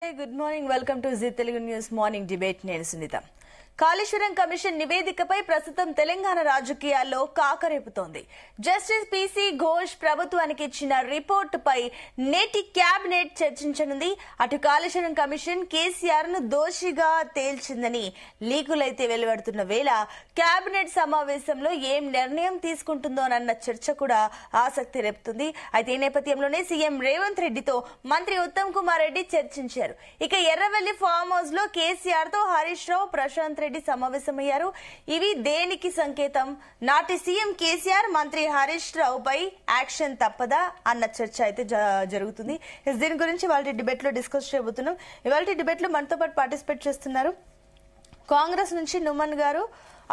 Hey, good morning. Welcome to Zee Telugu News Morning Debate. నేను Sunitha. Kaleshwaram commission నివేదికపై ప్రస్తుతం తెలంగాణ రాజకీయాల్లో కాకరేపుతోంది. Justice PC Ghosh ప్రభుత్వానికి ఇచ్చిన రిపోర్టుపై నేటి కేబినెట్ చర్చించనుంది. అటు కాళేశ్వరం కమిషన్ కేసీఆర్ ను దోషిగా తేల్చిందని లీకులైతే వెలువడుతున్న వేళ కేబినెట్ సమావేశంలో ఏం నిర్ణయం తీసుకుంటుందోనన్న చర్చ కూడా ఆసక్తి రేపుతుంది. అయితే ఈ నేపథ్యంలోనే సీఎం రేవంత్ రెడ్డితో మంత్రి ఉత్తమ్ కుమార్ రెడ్డి చర్చించారు. ఇక ఎర్రవెల్లి ఫామ్ హౌస్ లో కేసీఆర్ తో హరీష్ రావు, ప్రశాంత్ రెడ్డి సమావేశమయ్యారు. ఇవి దేనికి సంకేతం? నాటి సీఎం కేసీఆర్ మంత్రి హరీష్ రావు పై యాక్షన్ తప్పదా అన్న చర్చ అయితే జరుగుతుంది. దీని గురించి ఇవాళ డిబేట్ లో డిస్కస్ చేయబోతున్నాం. ఇవాళ డిబేట్ లో మనతో పాటు పార్టిసిపేట్ చేస్తున్నారు కాంగ్రెస్ నుంచి నుమన్ గారు,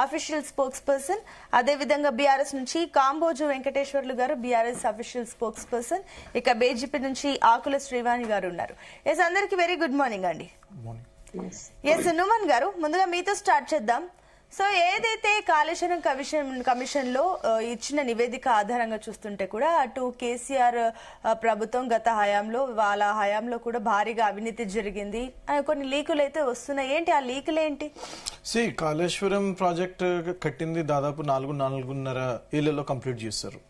అఫీషియల్ స్పోక్స్ పర్సన్, అదేవిధంగా బీఆర్ఎస్ నుంచి కాంబోజు వెంకటేశ్వర్లు గారు, బీఆర్ఎస్ అఫీషియల్ స్పోక్స్ పర్సన్, ఇక బీజేపీ నుంచి ఆకుల శ్రీవాణి గారు ఉన్నారు. ఎస్, అందరికి వెరీ గుడ్ మార్నింగ్ అండి. ఎస్, నుమన్ గారు, ముందుగా మీతో స్టార్ట్ చేద్దాం. సో ఏదైతే కాళేశ్వరం కమిషన్ లో ఇచ్చిన నివేదిక ఆధారంగా చూస్తుంటే కూడా అటు కేసీఆర్ ప్రభుత్వం గత హయాంలో వాళ్ళ హయాంలో కూడా భారీగా అవినీతి జరిగింది, కొన్ని లీకులు అయితే వస్తున్నాయి. ఏంటి ఆ లీకులు ఏంటి? కాళేశ్వరం ప్రాజెక్ట్ కట్టింది దాదాపు 4.5 ఏళ్లలో కంప్లీట్ చేశారు.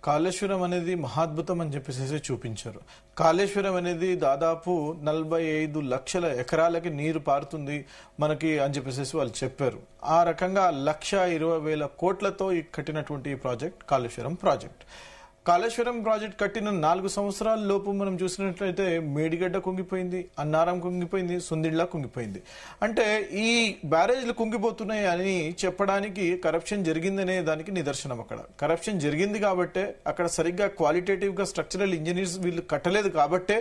కాళేశ్వరం అనేది మహాద్భుతం అని చెప్పేసి చూపించారు. కాళేశ్వరం అనేది దాదాపు 45 లక్షల ఎకరాలకి నీరు పారుతుంది మనకి అని చెప్పేసి వాళ్ళు చెప్పారు. ఆ రకంగా 1,20,000 కోట్లతో కట్టినటువంటి project Kaleshwaram project. Kaleshwaram project కట్టిన 4 సంవత్సరాల లోపు మనం చూసినట్లయితే మేడిగడ్డ కుంగిపోయింది, అన్నారం కుంగిపోయింది, సుందిళ్ల కుంగిపోయింది. అంటే ఈ బ్యారేజ్లు కుంగిపోతున్నాయి అని చెప్పడానికి కరప్షన్ జరిగిందనే దానికి నిదర్శనం. అక్కడ కరప్షన్ జరిగింది కాబట్టే, అక్కడ సరిగ్గా క్వాలిటేటివ్ గా స్ట్రక్చరల్ ఇంజనీర్స్ వీళ్ళు కట్టలేదు కాబట్టే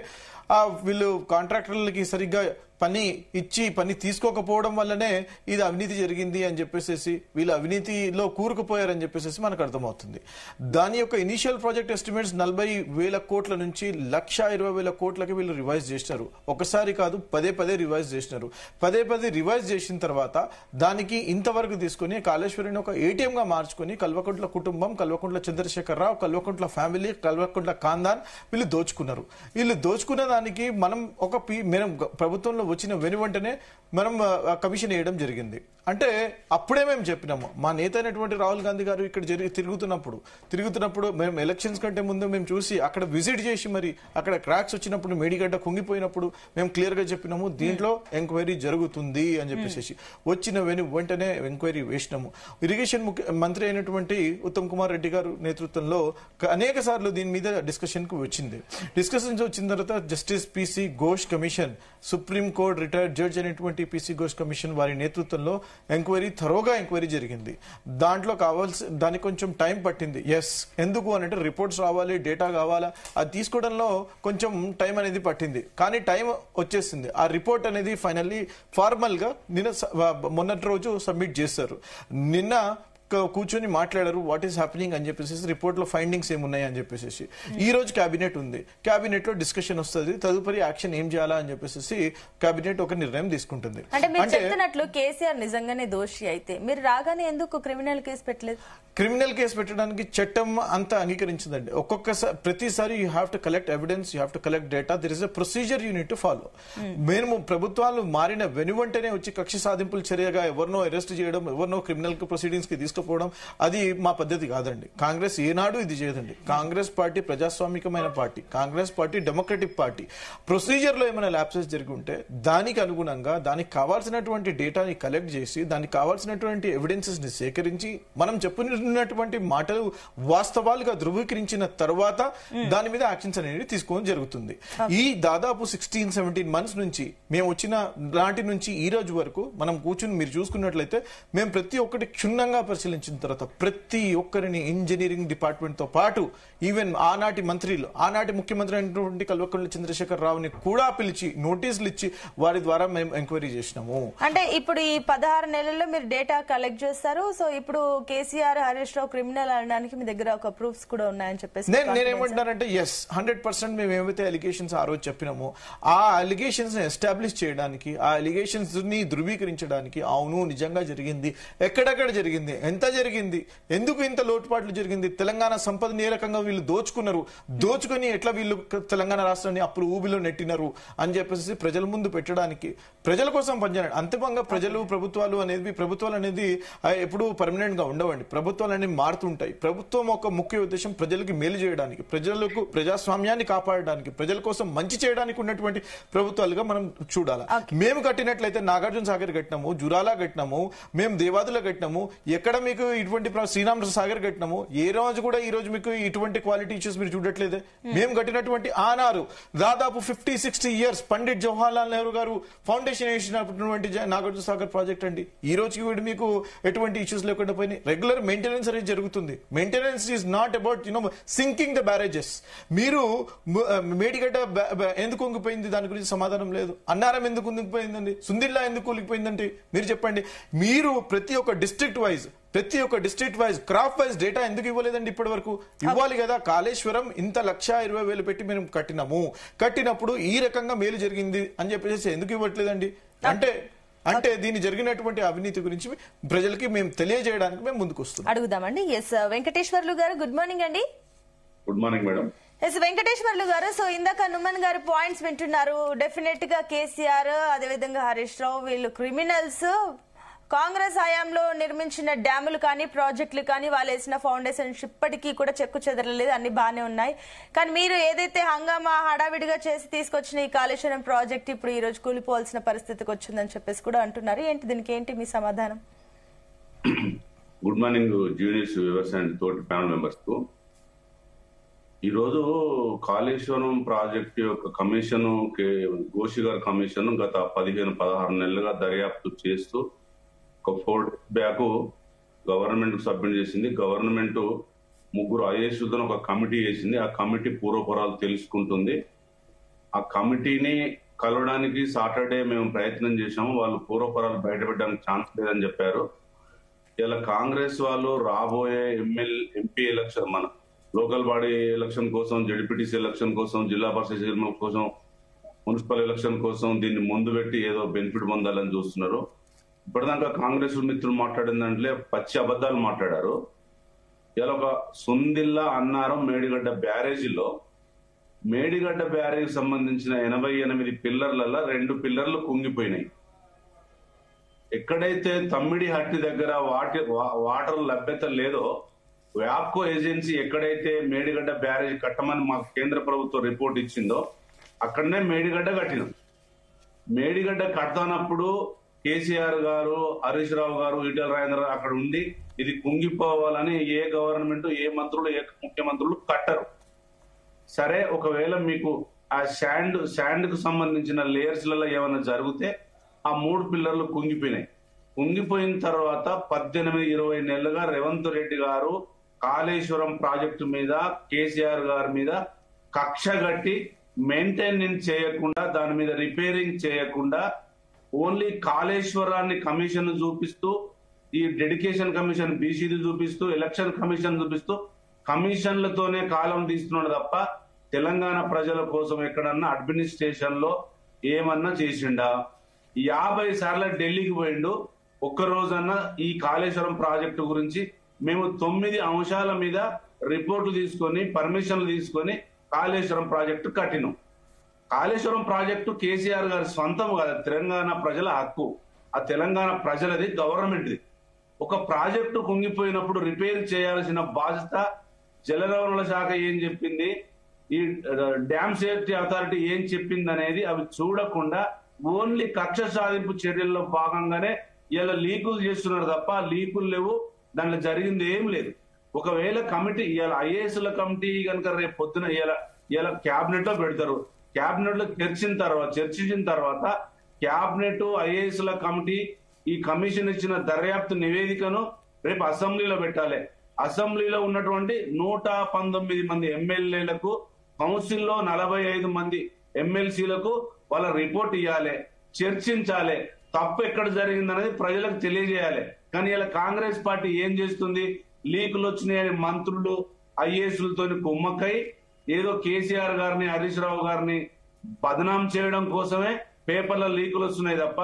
వీళ్ళు కాంట్రాక్టర్లకి సరిగ్గా పని ఇచ్చి పని తీసుకోకపోవడం వల్లనే ఇది అవినీతి జరిగింది అని చెప్పేసి వీళ్ళు అవినీతిలో కూరుకుపోయారని చెప్పేసి మనకు అర్థమవుతుంది. దాని యొక్క ఇనిషియల్ ప్రాజెక్ట్ ఎస్టిమేట్స్ 40,000 కోట్ల నుంచి 1,20,000 కోట్లకి వీళ్ళు రివైజ్ చేసినారు. ఒకసారి కాదు, పదే రివైజ్ చేసినారు. పదే రివైజ్ చేసిన తర్వాత దానికి ఇంతవరకు తీసుకుని కాళేశ్వరిని ఒక ఏటీఎం గా మార్చుకుని కల్వకుంట్ల కుటుంబం, కల్వకుంట్ల చంద్రశేఖరరావు, కల్వకుంట్ల ఫ్యామిలీ, కల్వకుంట్ల ఖాందాన్ వీళ్ళు దోచుకున్నారు. వీళ్ళు దోచుకున్న దానికి మనం ప్రభుత్వంలో వచ్చిన వెనువెంటనే మనం కమిషన్ వేయడం జరిగింది. అంటే అప్పుడే మేము చెప్పినాము, మా నేత అయినటువంటి రాహుల్ గాంధీ గారు ఇక్కడ తిరుగుతున్నప్పుడు మేము ఎలక్షన్స్ కంటే ముందు మేము చూసి అక్కడ విజిట్ చేసి మరి అక్కడ క్రాక్స్ వచ్చినప్పుడు, మేడిగడ్డ కుంగిపోయినప్పుడు మేము క్లియర్ గా చెప్పినాము దీంట్లో ఎంక్వైరీ జరుగుతుంది అని చెప్పేసి. వచ్చిన వెంటనే ఎంక్వైరీ వేసినాము. ఇరిగేషన్ మంత్రి అయినటువంటి ఉత్తమ్ కుమార్ రెడ్డి గారు నేతృత్వంలో అనేక సార్లు దీని మీద డిస్కషన్స్ వచ్చిన తర్వాత justice PC Ghosh commission, supreme court retired judge అయినటువంటి పీసీ ఘోష్ కమిషన్ వారి నేతృత్వంలో థరోగా ఎంక్వైరీ జరిగింది. దాంట్లో దానికి కొంచెం టైం పట్టింది. ఎస్, ఎందుకు అంటే రిపోర్ట్స్ రావాలి, డేటా కావాలా, అది తీసుకోవడంలో కొంచెం టైం అనేది పట్టింది. కానీ టైం వచ్చేసింది. ఆ రిపోర్ట్ అనేది ఫైనల్లీ ఫార్మల్ గా మొన్నటి రోజు సబ్మిట్ చేశారు. నిన్న కూర్చొని మాట్లాడారు వాట్ ఈస్ హ్యాపెనింగ్ అని చెప్పేసి, రిపోర్ట్ లో ఫైండింగ్స్ ఏమున్నాయి అని చెప్పేసి. ఈ రోజు కేబినెట్ ఉంది, కేబినెట్ లో డిస్కషన్ వస్తుంది, తదుపరి యాక్షన్ ఏం చేయాలా అని చెప్పేసి కేబినెట్ ఒక నిర్ణయం తీసుకుంటుంది. అంటే మీరు చెప్తున్నట్లు కేసీఆర్ నిజంగానే దోషి అయితే మీరు రాగానే ఎందుకు క్రిమినల్ కేసు పెట్టలేదు? క్రిమినల్ కేసు పెట్టడానికి చట్టం అంతా అంగీకరించిందండి. ప్రతిసారి you have to collect evidence, you have to collect data, there is a procedure you need to follow. మేము ప్రభుత్వాలు మారిన వెనువెంటనే వచ్చి కక్ష సాధింపుల చర్యగా ఎవరినో అరెస్ట్ చేయడం, ఎవరినో క్రిమినల్ ప్రొసీడింగ్స్ కి తీసుకుపోవడం అది మా పద్ధతి కాదండి. కాంగ్రెస్ ఏనాడు ఇది చేయదండి. కాంగ్రెస్ పార్టీ ప్రజాస్వామికమైన party, Congress party democratic party. Procedure లో ఏమైనా ల్యాప్సెస్ జరిగి ఉంటే దానికి అనుగుణంగా దానికి కావాల్సినటువంటి డేటాని కలెక్ట్ చేసి దానికి కావాల్సినటువంటి ఎవిడెన్సెస్ ని సేకరించి మనం చెప్పినటువంటి మాటలు వాస్తవాలుగా ధృవీకరించిన తర్వాత దాని మీద యాక్షన్స్ అనేది తీసుకోవడం జరుగుతుంది. ఈ దాదాపు 16-17 మంత్స్ నుంచి మేము వచ్చిన నాటి నుంచి ఈ రోజు వరకు మనం కూర్చుని మీరు చూసుకున్నట్లయితే మేము ప్రతి ఒక్కటి క్షుణ్ణంగా పరిశీలించిన తర్వాత ప్రతి ఒక్కరిని ఇంజనీరింగ్ డిపార్ట్మెంట్ తో పాటు ఈవెన్ ఆనాటి మంత్రులు, ఆనాటి ముఖ్యమంత్రి అయినటువంటి కల్వకుంట్ల చంద్రశేఖర్ రావుని కూడా పిలిచి నోటీసులు ఇచ్చి వారి ద్వారా మేము ఎంక్వైరీ చేసినాము. అంటే ఇప్పుడు ఈ 16 నెలల్లో మీరు డేటా కలెక్ట్ చేస్తారు. సో ఇప్పుడు కేసీఆర్, హరీష్ రావు క్రిమినల్ అనడానికి మీ దగ్గర ఒక ప్రూఫ్స్ కూడా ఉన్నాయని చెప్పేసి నేనేమంటున్నానంటే ఎస్ 100% మేము ఏమైతే అలిగేషన్స్ ఆ రోజు చెప్పినామో ఆ అలిగేషన్స్ ని ఎస్టాబ్లిష్ చేయడానికి, ఆ అలిగేషన్స్ ని ధృవీకరించడానికి, అవును నిజంగా జరిగింది, ఎక్కడెక్కడ జరిగింది, ఎంత జరిగింది, ఎందుకు ఇంత లోటుపాట్లు జరిగింది, తెలంగాణ సంపదని ఏ రకంగా వీళ్ళు దోచుకొని ఎట్లా వీళ్ళు తెలంగాణ రాష్ట్రాన్ని అప్పుడు ఊబిలో నెట్టినారు అని చెప్పేసి ప్రజల ముందు పెట్టడానికి, ప్రజల కోసం పనిచేయాలి. అంతిమంగా ప్రభుత్వాలు అనేది ఎప్పుడు పర్మనెంట్ గా ఉండవండి. ప్రభుత్వాలు అనేవి మారుతుంటాయి. ప్రభుత్వం ఒక ముఖ్య ఉద్దేశం ప్రజలకి మేలు చేయడానికి, ప్రజలకు ప్రజాస్వామ్యాన్ని కాపాడడానికి, ప్రజల కోసం మంచి చేయడానికి ఉన్నటువంటి ప్రభుత్వాలుగా మనం చూడాలి. మేము కట్టినట్లయితే నాగార్జున సాగర్ కట్టినాము, జురాలా కట్టినాము, మేము దేవాదులో కట్టినాము, ఎక్కడ మీకు ఇటువంటి శ్రీరామ్ సాగర్ కట్టినాము, ఏ రోజు కూడా ఈ రోజు మీకు ఇటువంటి క్వాలిటీ ఇష్యూస్ మీరు చూడట్లేదే. మేము కట్టినటువంటి ఆనారు దాదాపు 50-60 ఇయర్స్ పండిట్ జవహర్లాల్ నెహ్రూ గారు ఫౌండేషన్ వేసినటువంటి నాగార్జున సాగర్ ప్రాజెక్ట్ అండి. ఈ రోజుకి కూడా మీకు ఎటువంటి ఇష్యూస్ లేకుండా పోయినాయి. రెగ్యులర్ మెయింటెనెన్స్ అనేది జరుగుతుంది. Maintenance is not about sinking the barrages. మీరు మేడిగడ్డ ఎందుకు కుంగిపోయింది, దాని గురించి సమాధానం లేదు. అన్నారం ఎందుకు కుంగిపోయిందండి, సుందిల్లా ఎందుకు కూలిపోయిందంటే మీరు చెప్పండి. మీరు ప్రతి ఒక్క district wise crop wise data ఎందుకు ఇవ్వలేదండి ఇప్పటి వరకు? ఇవ్వాలి కదా. కాళేశ్వరం ఇంత 1,20,000 పెట్టి మేము కట్టినప్పుడు ఈ రకంగా మేలు జరిగింది అని చెప్పేసి ఎందుకు ఇవ్వట్లేదండి? అంటే దీని జరిగినటువంటి అవినీతి గురించి ప్రజలకి మేము తెలియజేయడానికి మేము ముందుకు వస్తున్నాం. అడుగుదామండి. ఎస్ వెంకటేశ్వర్లు గారు, గుడ్ మార్నింగ్ అండి. Good morning madam. S Venkateswarlu గారు, సో ఇందాక నుమన్ గారు పాయింట్స్ వింటున్నారు. డెఫినెట్ గా కేసీఆర్ అదేవిధంగా హరీష్ రావు వీళ్ళు క్రిమినల్స్. కాంగ్రెస్ హయాంలో నిర్మించిన డ్యాములు కానీ ప్రాజెక్టులు కానీ వాళ్ళు వేసిన ఫౌండేషన్స్ ఇప్పటికీ కూడా చెక్కు చెదరలేదు, అన్ని బాగానే ఉన్నాయి. కానీ మీరు ఏదైతే హంగామా హడావిడిగా చేసి తీసుకొచ్చిన ఈ కాళేశ్వరం ప్రాజెక్ట్ ఇప్పుడు ఈ రోజు కూలిపోవాల్సిన పరిస్థితికి వచ్చిందని చెప్పేసి కూడా అంటున్నారు. దీనికి ఏంటి మీ సమాధానం? Good morning juniors viewers and తోటి ప్యానల్ మెంబర్స్ కు. ఈ రోజు కాళేశ్వరం ప్రాజెక్టు యొక్క కమిషన్, ఘోషి గారి కమిషన్ గత 15-16 నెలలుగా దర్యాప్తు చేస్తూ ఒక 4 days బ్యాక్ గవర్నమెంట్ కు సబ్మిట్ చేసింది. గవర్నమెంట్ 3 IAS ఒక కమిటీ వేసింది. ఆ కమిటీ పూర్వపరాలు తెలుసుకుంటుంది. ఆ కమిటీని కలవడానికి సాటర్డే మేము ప్రయత్నం చేశాము. వాళ్ళు పూర్వపరాలు బయటపెట్టడానికి ఛాన్స్ లేదని చెప్పారు. ఇలా కాంగ్రెస్ వాళ్ళు రాబోయే ఎంపీ ఎలక్షన్, మన లోకల్ బాడీ ఎలక్షన్ కోసం, జడ్పీటీసీ ఎలక్షన్ కోసం, జిల్లా పరిషత్ ఎన్నికల కోసం, మున్సిపల్ ఎలక్షన్ కోసం దీన్ని ముందు పెట్టి ఏదో బెనిఫిట్ పొందాలని చూస్తున్నారు. ఇప్పటిదాకా కాంగ్రెస్ మిత్రులు మాట్లాడిన దాంట్లో పచ్చి అబద్దాలు మాట్లాడారు. ఇలా ఒక సుందిల్లా, అన్నారం, మేడిగడ్డ బ్యారేజీలో మేడిగడ్డ బ్యారేజీ సంబంధించిన 88 పిల్లర్లలో 2 పిల్లర్లు కుంగిపోయినాయి. ఎక్కడైతే తమ్మిడి హట్టి దగ్గర వాటర్ లభ్యత లేదో, వ్యాప్కో ఏజెన్సీ ఎక్కడైతే మేడిగడ్డ బ్యారేజ్ కట్టమని మాకు కేంద్ర ప్రభుత్వం రిపోర్ట్ ఇచ్చిందో అక్కడనే మేడిగడ్డ కట్టినాం. మేడిగడ్డ కడతానప్పుడు కేసీఆర్ గారు, హరీష్ రావు గారు, ఈటెల రాజేంద్ర అక్కడ ఉండి ఇది కుంగిపోవాలని ఏ గవర్నమెంట్, ఏ మంత్రులు, ఏ ముఖ్యమంత్రులు కట్టరు. సరే, ఒకవేళ మీకు ఆ శాండ్ కు సంబంధించిన లేయర్స్ లలో ఏమైనా జరిగితే ఆ 3 పిల్లర్లు కుంగిపోయినాయి. కుంగిపోయిన తర్వాత 18-20 నెలలుగా రేవంత్ రెడ్డి గారు కాళేశ్వరం ప్రాజెక్టు మీద, కేసీఆర్ గారి మీద కక్ష కట్టి మెయింటెనెన్స్ చేయకుండా, దాని మీద రిపేరింగ్ చేయకుండా, ఓన్లీ కాళేశ్వరాన్ని కమిషన్ చూపిస్తూ, ఈ డెడికేషన్ కమిషన్ బీసీది చూపిస్తూ, ఎలక్షన్ కమిషన్ చూపిస్తూ కమిషన్లతోనే కాలం తీస్తున్నాడు తప్ప తెలంగాణ ప్రజల కోసం ఎక్కడన్నా అడ్మినిస్ట్రేషన్ లో ఏమన్నా చేసిండా? 50 సార్లు ఢిల్లీకి పోయిండు. ఒక్క రోజన్నా ఈ కాళేశ్వరం ప్రాజెక్టు గురించి మేము 9 అంశాల మీద రిపోర్టులు తీసుకొని, పర్మిషన్లు తీసుకొని కాళేశ్వరం ప్రాజెక్టు కట్టినాం. కాళేశ్వరం ప్రాజెక్టు కేసీఆర్ గారి స్వంతం కాదు, తెలంగాణ ప్రజల హక్కు. ఆ తెలంగాణ ప్రజలది, గవర్నమెంట్ది. ఒక ప్రాజెక్టు కుంగిపోయినప్పుడు రిపేర్ చేయాల్సిన బాధ్యత జలవనరుల శాఖ ఏం చెప్పింది, ఈ డ్యామ్ సేఫ్టీ అథారిటీ ఏం చెప్పింది అనేది అవి చూడకుండా ఓన్లీ కక్ష సాధింపు చర్యల్లో భాగంగానే ఇలా లీకులు చేస్తున్నారు తప్ప లీకులు లేవు, దాంట్లో జరిగింది ఏం లేదు. ఒకవేళ కమిటీ ఇలా ఐఏఎస్ల కమిటీ కనుక రేపు పొద్దున ఇలా క్యాబినెట్ లో పెడతారు. క్యాబినెట్ లో చర్చించిన తర్వాత క్యాబినెట్, ఐఏఎస్ల కమిటీ ఈ కమిషన్ ఇచ్చిన దర్యాప్తు నివేదికను రేపు అసెంబ్లీలో పెట్టాలి. అసెంబ్లీలో ఉన్నటువంటి 119 మంది ఎమ్మెల్యేలకు, కౌన్సిల్లో 45 మంది ఎమ్మెల్సీలకు వాళ్ళ రిపోర్ట్ ఇవ్వాలి, చర్చించాలి. తప్పు ఎక్కడ జరిగిందనేది ప్రజలకు తెలియజేయాలి. కానీ ఇలా కాంగ్రెస్ పార్టీ ఏం చేస్తుంది, లీకులు వచ్చినాయని మంత్రులు, ఐఏఎస్లతో కుమ్మక్కై ఏదో కేసీఆర్ గారిని, హరీష్ రావు గారిని బదనాం చేయడం కోసమే పేపర్ల లీకులు వస్తున్నాయి తప్ప,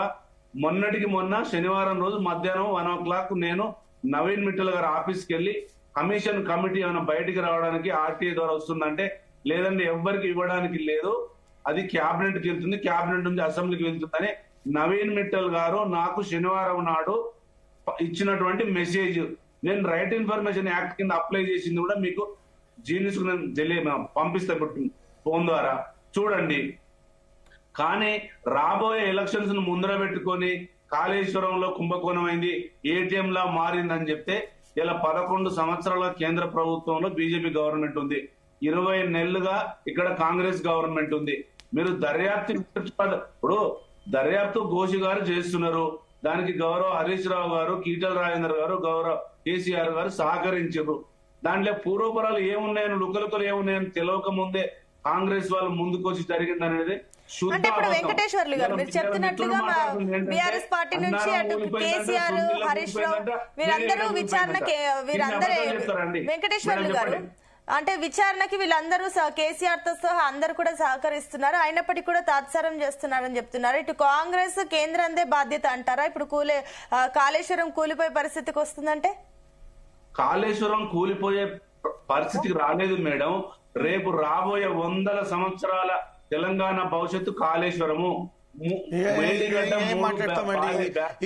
మొన్నటికి మొన్న శనివారం రోజు మధ్యాహ్నం 1 o'clock నేను నవీన్ మిట్టల్ గారు ఆఫీస్కి వెళ్ళి కమిషన్ కమిటీ ఏమైనా బయటికి రావడానికి ఆర్టీఐ ద్వారా వస్తుందంటే లేదండి ఎవ్వరికి ఇవ్వడానికి లేదు, అది క్యాబినెట్ కి వెళ్తుంది, క్యాబినెట్ నుంచి అసెంబ్లీకి వెళ్తుందని నవీన్ మిట్టల్ గారు నాకు శనివారం నాడు ఇచ్చినటువంటి మెసేజ్. నేను రైట్ ఇన్ఫర్మేషన్ యాక్ట్ కింద అప్లై చేసింది కూడా మీకు జీనిస్ పంపిస్తే ఫోన్ ద్వారా చూడండి. కానీ రాబోయే ఎలక్షన్స్ ను ముందర పెట్టుకొని కాళేశ్వరంలో కుంభకోణం అయింది, ఏటీఎం లా మారిందని చెప్తే ఇలా 11 సంవత్సరాల కేంద్ర ప్రభుత్వంలో బీజేపీ గవర్నమెంట్ ఉంది, 20 నెలలుగా ఇక్కడ కాంగ్రెస్ గవర్నమెంట్ ఉంది. మీరు ఇప్పుడు దర్యాప్తు ఘోష్ గారు చేస్తున్నారు, దానికి గౌరవ హరీష్ రావు గారు, కీటల రాజేందర్ గారు, గౌరవ కేసీఆర్ గారు సహకరించారు. దాంట్లో పూర్వపరాలు ఏమున్నాయని లుకలుకలు ఏమున్నాయని తెలియక ముందే కాంగ్రెస్ వాళ్ళు ముందుకు వచ్చి జరిగింది అనేది అంటే ఇప్పుడు వెంకటేశ్వర్లు గారు మీరు చెప్తున్నట్లుగా బీఆర్ఎస్ పార్టీ నుంచి అటు కేసీఆర్, హరీష్ రావు వీరందరూ విచారణకి వెంకటేశ్వర్లు గారు అంటే విచారణకి వీళ్ళందరూ కేసీఆర్ తో సహా అందరూ కూడా సహకరిస్తున్నారు, అయినప్పటికీ కూడా తాత్సారం చేస్తున్నారని చెప్తున్నారు. ఇటు కాంగ్రెస్ కేంద్రందే బాధ్యత అంటారా? ఇప్పుడు కాళేశ్వరం కూలిపోయే పరిస్థితికి వస్తుందంటే కాళేశ్వరం కూలిపోయే పరిస్థితికి రాలేదు మేడం. రేపు రాబోయే 100 సంవత్సరాల తెలంగాణ భవిష్యత్తు కాళేశ్వరము. మాట్లాడతామండి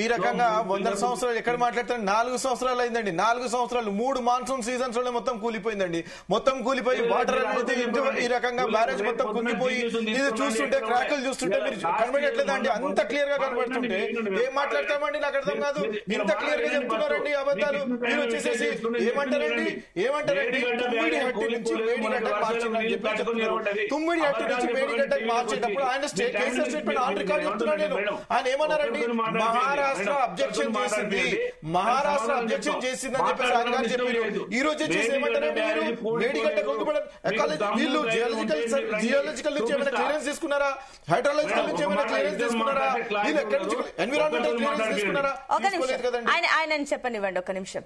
ఈ రకంగా 100 సంవత్సరాలు ఎక్కడ మాట్లాడతారు? 4 సంవత్సరాలు అయిందండి, 4 సంవత్సరాలు 3 మాన్సూన్ సీజన్స్ లోనే మొత్తం కూలిపోయిందండి. మొత్తం కూలిపోయి వాటర్ అనేది ఈ రకంగా బ్యారేజ్ మొత్తం కుంగిపోయి ఇది చూస్తుంటే క్రాకులు చూస్తుంటే మీరు కనబడట్లేదండి, అంత క్లియర్ గా కనబడుతుంటే ఏం మాట్లాడతామండి? నాకు అర్థం కాదు, ఇంత క్లియర్ గా చెప్తున్నారండి అబద్ధాలు. మీరు వచ్చేసేసి ఏమంటారండి తుమ్మిడి హట్టి నుంచి మేడిగడ్డకు మార్చిందని చెప్పి చెప్తున్నారు. తుమ్మిడి హట్టి నుంచి మేడిగడ్డకు మార్చేటప్పుడు ఆయన స్టేట్మెంట్ రికార్డు చెప్తున్నాను నేను. ఆయన ఏమన్నారండి? మహారాష్ట్ర అబ్జెక్షన్ చేసింది, మహారాష్ట్ర అబ్జెక్షన్ చేసిందని చెప్పేసి ఆయన గారు చెప్పారు. ఈ రోజు వచ్చేసి ఏమంటారండి మీరు? మేడిగడ్డ వీళ్ళు జియోలజికల్ నుంచి ఏమైనా క్లియరెన్స్ తీసుకున్నారా? హైడ్రాలజికల్ నుంచి ఏమైనా క్లియరెన్స్ తీసుకున్నారా? వీళ్ళు ఎక్కడి నుంచి ఎన్విరాన్మెంటల్ క్లియరెన్స్ తీసుకున్నారా? ఆయన చెప్పనివ్వండి ఒక్క నిమిషం.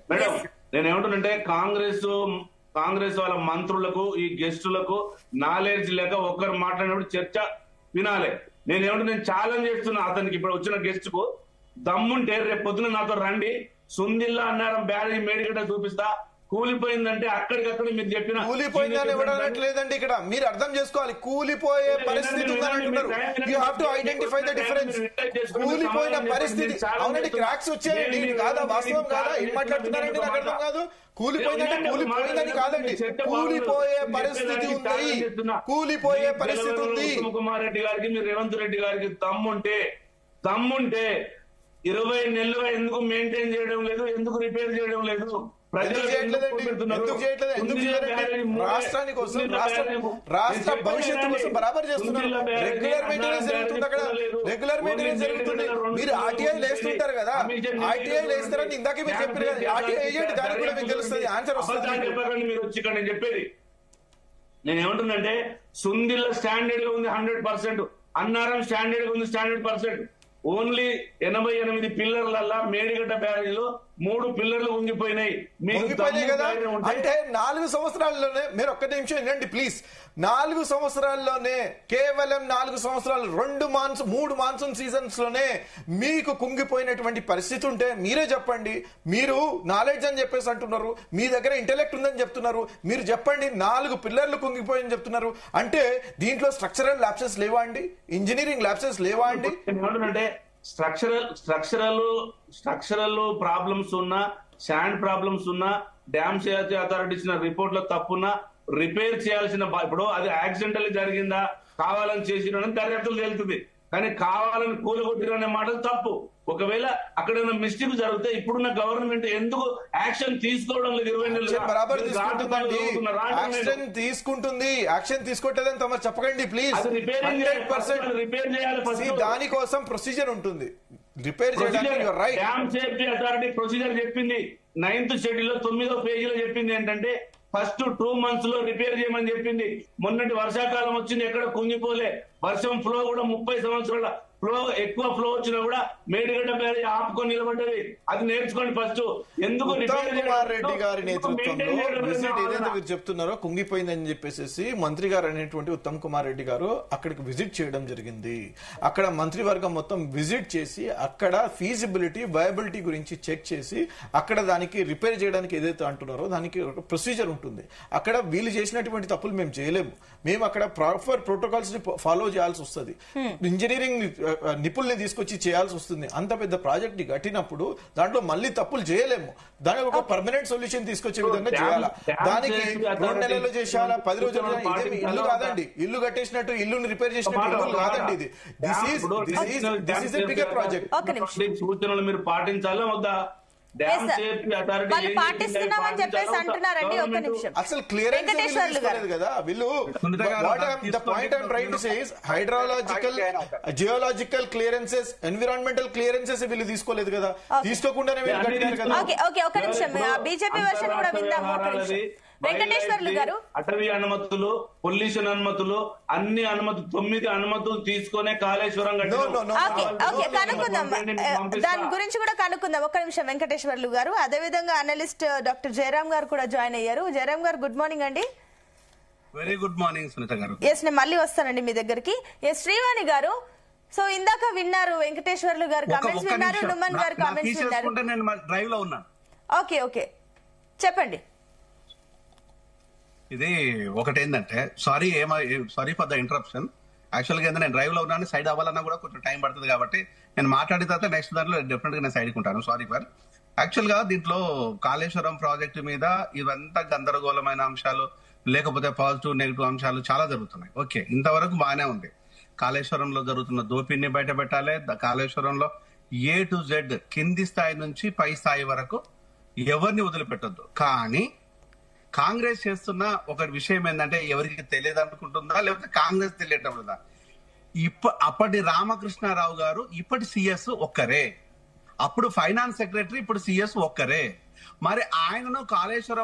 నేనేమంటున్నంటే కాంగ్రెస్ వాళ్ళ మంత్రులకు ఈ గెస్టులకు నాలెడ్జ్ లేక ఒక్కరు మాట్లాడినప్పుడు చర్చ వినాలి. నేను ఛాలెంజ్ చేస్తున్నా అతనికి, ఇప్పుడు వచ్చిన గెస్ట్ కు దమ్ముంటే రేపు పొద్దున నాతో రండి, సుందిల్లా అన్నారం బ్యారేజ్ మేడిగడ్డ చూపిస్తా, కూలిపోయిందంటే అక్కడికక్కడ మీరు చెప్పిన కూలిపోయిందని ఇవ్వడట్లేదండి. ఇక్కడ మీరు అర్థం చేసుకోవాలి, కూలిపోయే పరిస్థితి ఉందని అంటున్నారు. You have to identify the difference. కూలిపోయిన పరిస్థితి అవునండి, క్రాక్స్ వచ్చాయండి, ఇది కాదా? వాస్తవం కాదా? ఏం మాట్లాడుతున్నారండి? నాకు అర్థం కాదు. కూలిపోయిందంటే కూలిపోయిందని కాదండి, కూలిపోయే పరిస్థితి ఉంది, కూలిపోయే పరిస్థితి ఉంది. కుమార్ రెడ్డి గారికి, మీరు రేవంత్ రెడ్డి గారికి దమ్ముంటే 20 నెలలుగా ఎందుకు మెయింటైన్ చేయడం లేదు, ఎందుకు రిపేర్ చేయడం లేదు? రాష్ట్రాని కోసం, రాష్ట్ర భవిష్యత్తు కోసం బరాబర్ చేస్తున్నారు. రెగ్యులర్ మెయింటెనెన్స్ జరుగుతుంది అక్కడ, రెగ్యులర్ మెయింటెనెన్స్ జరుగుతుంది. మీరు ఆర్టీఐ వేస్తుంటారు కదా, ఆర్టీఐ వేస్తారని ఇందాక మీరు చెప్పారు కదా, ఆర్టీఐ వేయండి, దానికి కూడా మీకు తెలుస్తుంది, ఆన్సర్ వస్తుంది. మీరు వచ్చి ఇక్కడ నేను చెప్పేది, నేను ఏమంటున్నంటే సుందిల్ల స్టాండర్డ్ గా ఉంది 100%, అన్నారం స్టాండర్డ్ గా ఉంది 100%. ఓన్లీ 88 పిల్లర్లల్లా మేడిగడ్డ బ్యారేజ్ లో 3 పిల్లర్లు ఉంగిపోయినాయి కదా. అంటే 4 సంవత్సరాల్లోనే, మీరు ఒక్క నిమిషం వినండి ప్లీజ్, 4 సంవత్సరాల్లోనే, కేవలం 4 సంవత్సరాలు 3 మాన్సూన్ సీజన్స్ లోనే మీకు కుంగిపోయినటువంటి పరిస్థితి ఉంటే మీరే చెప్పండి. మీరు నాలెడ్జ్ అని చెప్పేసి అంటున్నారు, మీ దగ్గర ఇంటెలెక్ట్ ఉందని చెప్తున్నారు, మీరు చెప్పండి. 4 పిల్లర్లు కుంగిపోయని చెప్తున్నారు అంటే దీంట్లో స్ట్రక్చరల్ ల్యాప్సెస్ లేవా అండి? ఇంజనీరింగ్ ల్యాప్సెస్ లేవా అండి? అంటే స్ట్రక్చరల్ ప్రాబ్లమ్స్ ఉన్నా, శాండ్ ప్రాబ్లమ్స్ ఉన్నా, డ్యామ్ అథారిటీ ఇచ్చిన రిపోర్ట్ లో తప్పున్నా, రిపేర్ చేయాల్సిన, ఇప్పుడు అది యాక్సిడెంటల్ జరిగిందా కావాలని చేసిన దర్యాప్తులు తేలుతుంది, కానీ కావాలని కూలగొట్టిన మాటలు తప్పు. ఒకవేళ అక్కడ మిస్టేక్ జరిగితే ఇప్పుడున్న గవర్నమెంట్ ఎందుకు యాక్షన్ తీసుకోవడం లేదు? 20 నెలలు తీసుకుంటుంది, యాక్షన్ తీసుకోవట్లేదని తమరు చెప్పకండి ప్లీజ్. 100% రిపేర్ చేయాలి, దానికోసం ప్రొసీజర్ ఉంటుంది, రిపేర్ చేయడానికి. డ్యామ్ సేఫ్టీ అథారిటీ ప్రొసీజర్ చెప్పింది 9th షెడ్యూల్ 9వ పేజీలో చెప్పింది ఏంటంటే ఫస్ట్ 2 months లో రిపేర్ చేయమని చెప్పింది. మొన్నటి వర్షాకాలం వచ్చింది, ఎక్కడ కుంగిపోలే, వర్షం ఫ్లో కూడా 30 సంవత్సరాల ఎక్కువ ఫ్లో వచ్చినా కూడా మేడిగడ్డ బ్యారేజ్ ఆపుకొని నిలబడ్డది. అది నేర్చుకోండి ఫస్ట్. ఎందుకు ఉత్తమ్ కుమార్ రెడ్డి గారి నేతృత్వంలో విజిట్ ఏదైతే మీరు చెప్తున్నారో కుంగిపోయిందని చెప్పేసి మంత్రి గారు అనేటువంటి ఉత్తమ్ కుమార్ రెడ్డి గారు అక్కడికి విజిట్ చేయడం జరిగింది. అక్కడ మంత్రివర్గం మొత్తం విజిట్ చేసి అక్కడ ఫీజిబిలిటీ వయబిలిటీ గురించి చెక్ చేసి అక్కడ దానికి రిపేర్ చేయడానికి ఏదైతే అంటున్నారో దానికి ఒక ప్రొసీజర్ ఉంటుంది. అక్కడ వీళ్ళు చేసినటువంటి తప్పులు మేము చేయలేము. మేము అక్కడ ప్రాపర్ ప్రోటోకాల్స్ ని ఫాలో చేయాల్సి వస్తుంది. ఇంజనీరింగ్ నిపుణుల్ని తీసుకొచ్చి చేయాల్సి వస్తుంది. అంత పెద్ద ప్రాజెక్ట్ ని కట్టినప్పుడు దాంట్లో మళ్ళీ తప్పులు చేయలేము. దానికి ఒక పర్మనెంట్ సొల్యూషన్ తీసుకొచ్చే విధంగా చేయాలా. దానికి 2 నెలలు చేసేయాలా, 10 రోజులు. ఇదేమి ఇల్లు కాదండి. ఇల్లు కట్టేసినట్టు ఇల్లుని రిపేర్ చేసినట్టు ఇల్లు కాదండి. ఇది this is a bigger project. సూచనలు మీరు పాటించాలా వద్దా? పాటిస్తున్నామని చెప్పేసి అంటున్నారండి. ఒక్క నిమిషం. అసలు క్లియరెన్స్ కదా వీళ్ళు. Point I'm trying to say is hydrological, geological clearances, environmental clearances వీళ్ళు తీసుకోలేదు కదా. తీసుకోకుండానే వీళ్ళు కట్టారు కదా. ఒక నిమిషం, బీజేపీ వర్షన్ కూడా విందాము. ఒక నిమిషం. వెంకటేశ్వర్లు గారు, అటవీ అనుమతులు, పొల్యూషన్ అనుమతులు, అన్ని అనుమతులు 9 అనుమతులు తీసుకునే కాళేశ్వరం కనుక్కుందాం. దాని గురించి కూడా కనుక్కుందాం. ఒక్క నిమిషం వెంకటేశ్వర్లు గారు. అదేవిధంగా అనలిస్ట్ డాక్టర్ జయరామ్ గారు కూడా జాయిన్ అయ్యారు. జయరామ్ గారు గుడ్ మార్నింగ్ అండి. వెరీ గుడ్ మార్నింగ్ సునీత గారు. ఎస్, నేను మళ్ళీ వస్తానండి మీ దగ్గరికి. ఎస్, శ్రీవాణి గారు, సో ఇందాక విన్నారు వెంకటేశ్వర్లు గారు కామెంట్స్ విన్నారు, నుమన్ గారు కామెంట్స్ విన్నారు. నేను డ్రైవ్ లో ఉన్నాను. ఓకే చెప్పండి. ఇది ఒకటేంటంటే sorry for the interruption. Actual గా నేను డ్రైవ్ లో ఉన్నాను. సైడ్ అవ్వాలన్నా కూడా కొంచెం టైం పడుతుంది కాబట్టి నేను మాట్లాడిన తర్వాత నెక్స్ట్ దాంట్లో డెఫినెట్ గా నేను సైడ్ కుంటాను. Sorry for. యాక్చువల్ గా దీంట్లో కాళేశ్వరం ప్రాజెక్టు మీద ఇవంతా గందరగోళమైన అంశాలు, లేకపోతే పాజిటివ్ నెగిటివ్ అంశాలు చాలా జరుగుతున్నాయి. ఓకే, ఇంతవరకు బాగానే ఉంది. కాళేశ్వరంలో జరుగుతున్న దోపిడిని బయట పెట్టాలి. కాళేశ్వరంలో A to Z కింది స్థాయి నుంచి పై స్థాయి వరకు ఎవరిని వదిలిపెట్టద్దు. కానీ కాంగ్రెస్ చేస్తున్న ఒక విషయం ఏంటంటే ఎవరికి తెలియదు అనుకుంటుందా, లేకపోతే కాంగ్రెస్ తెలియటం లేదా? అప్పటి రామకృష్ణారావు గారు ఇప్పటి సిఎస్ ఒక్కరే, అప్పుడు ఫైనాన్స్ సెక్రటరీ, ఇప్పుడు సిఎస్ ఒక్కరే. మరి ఆయనను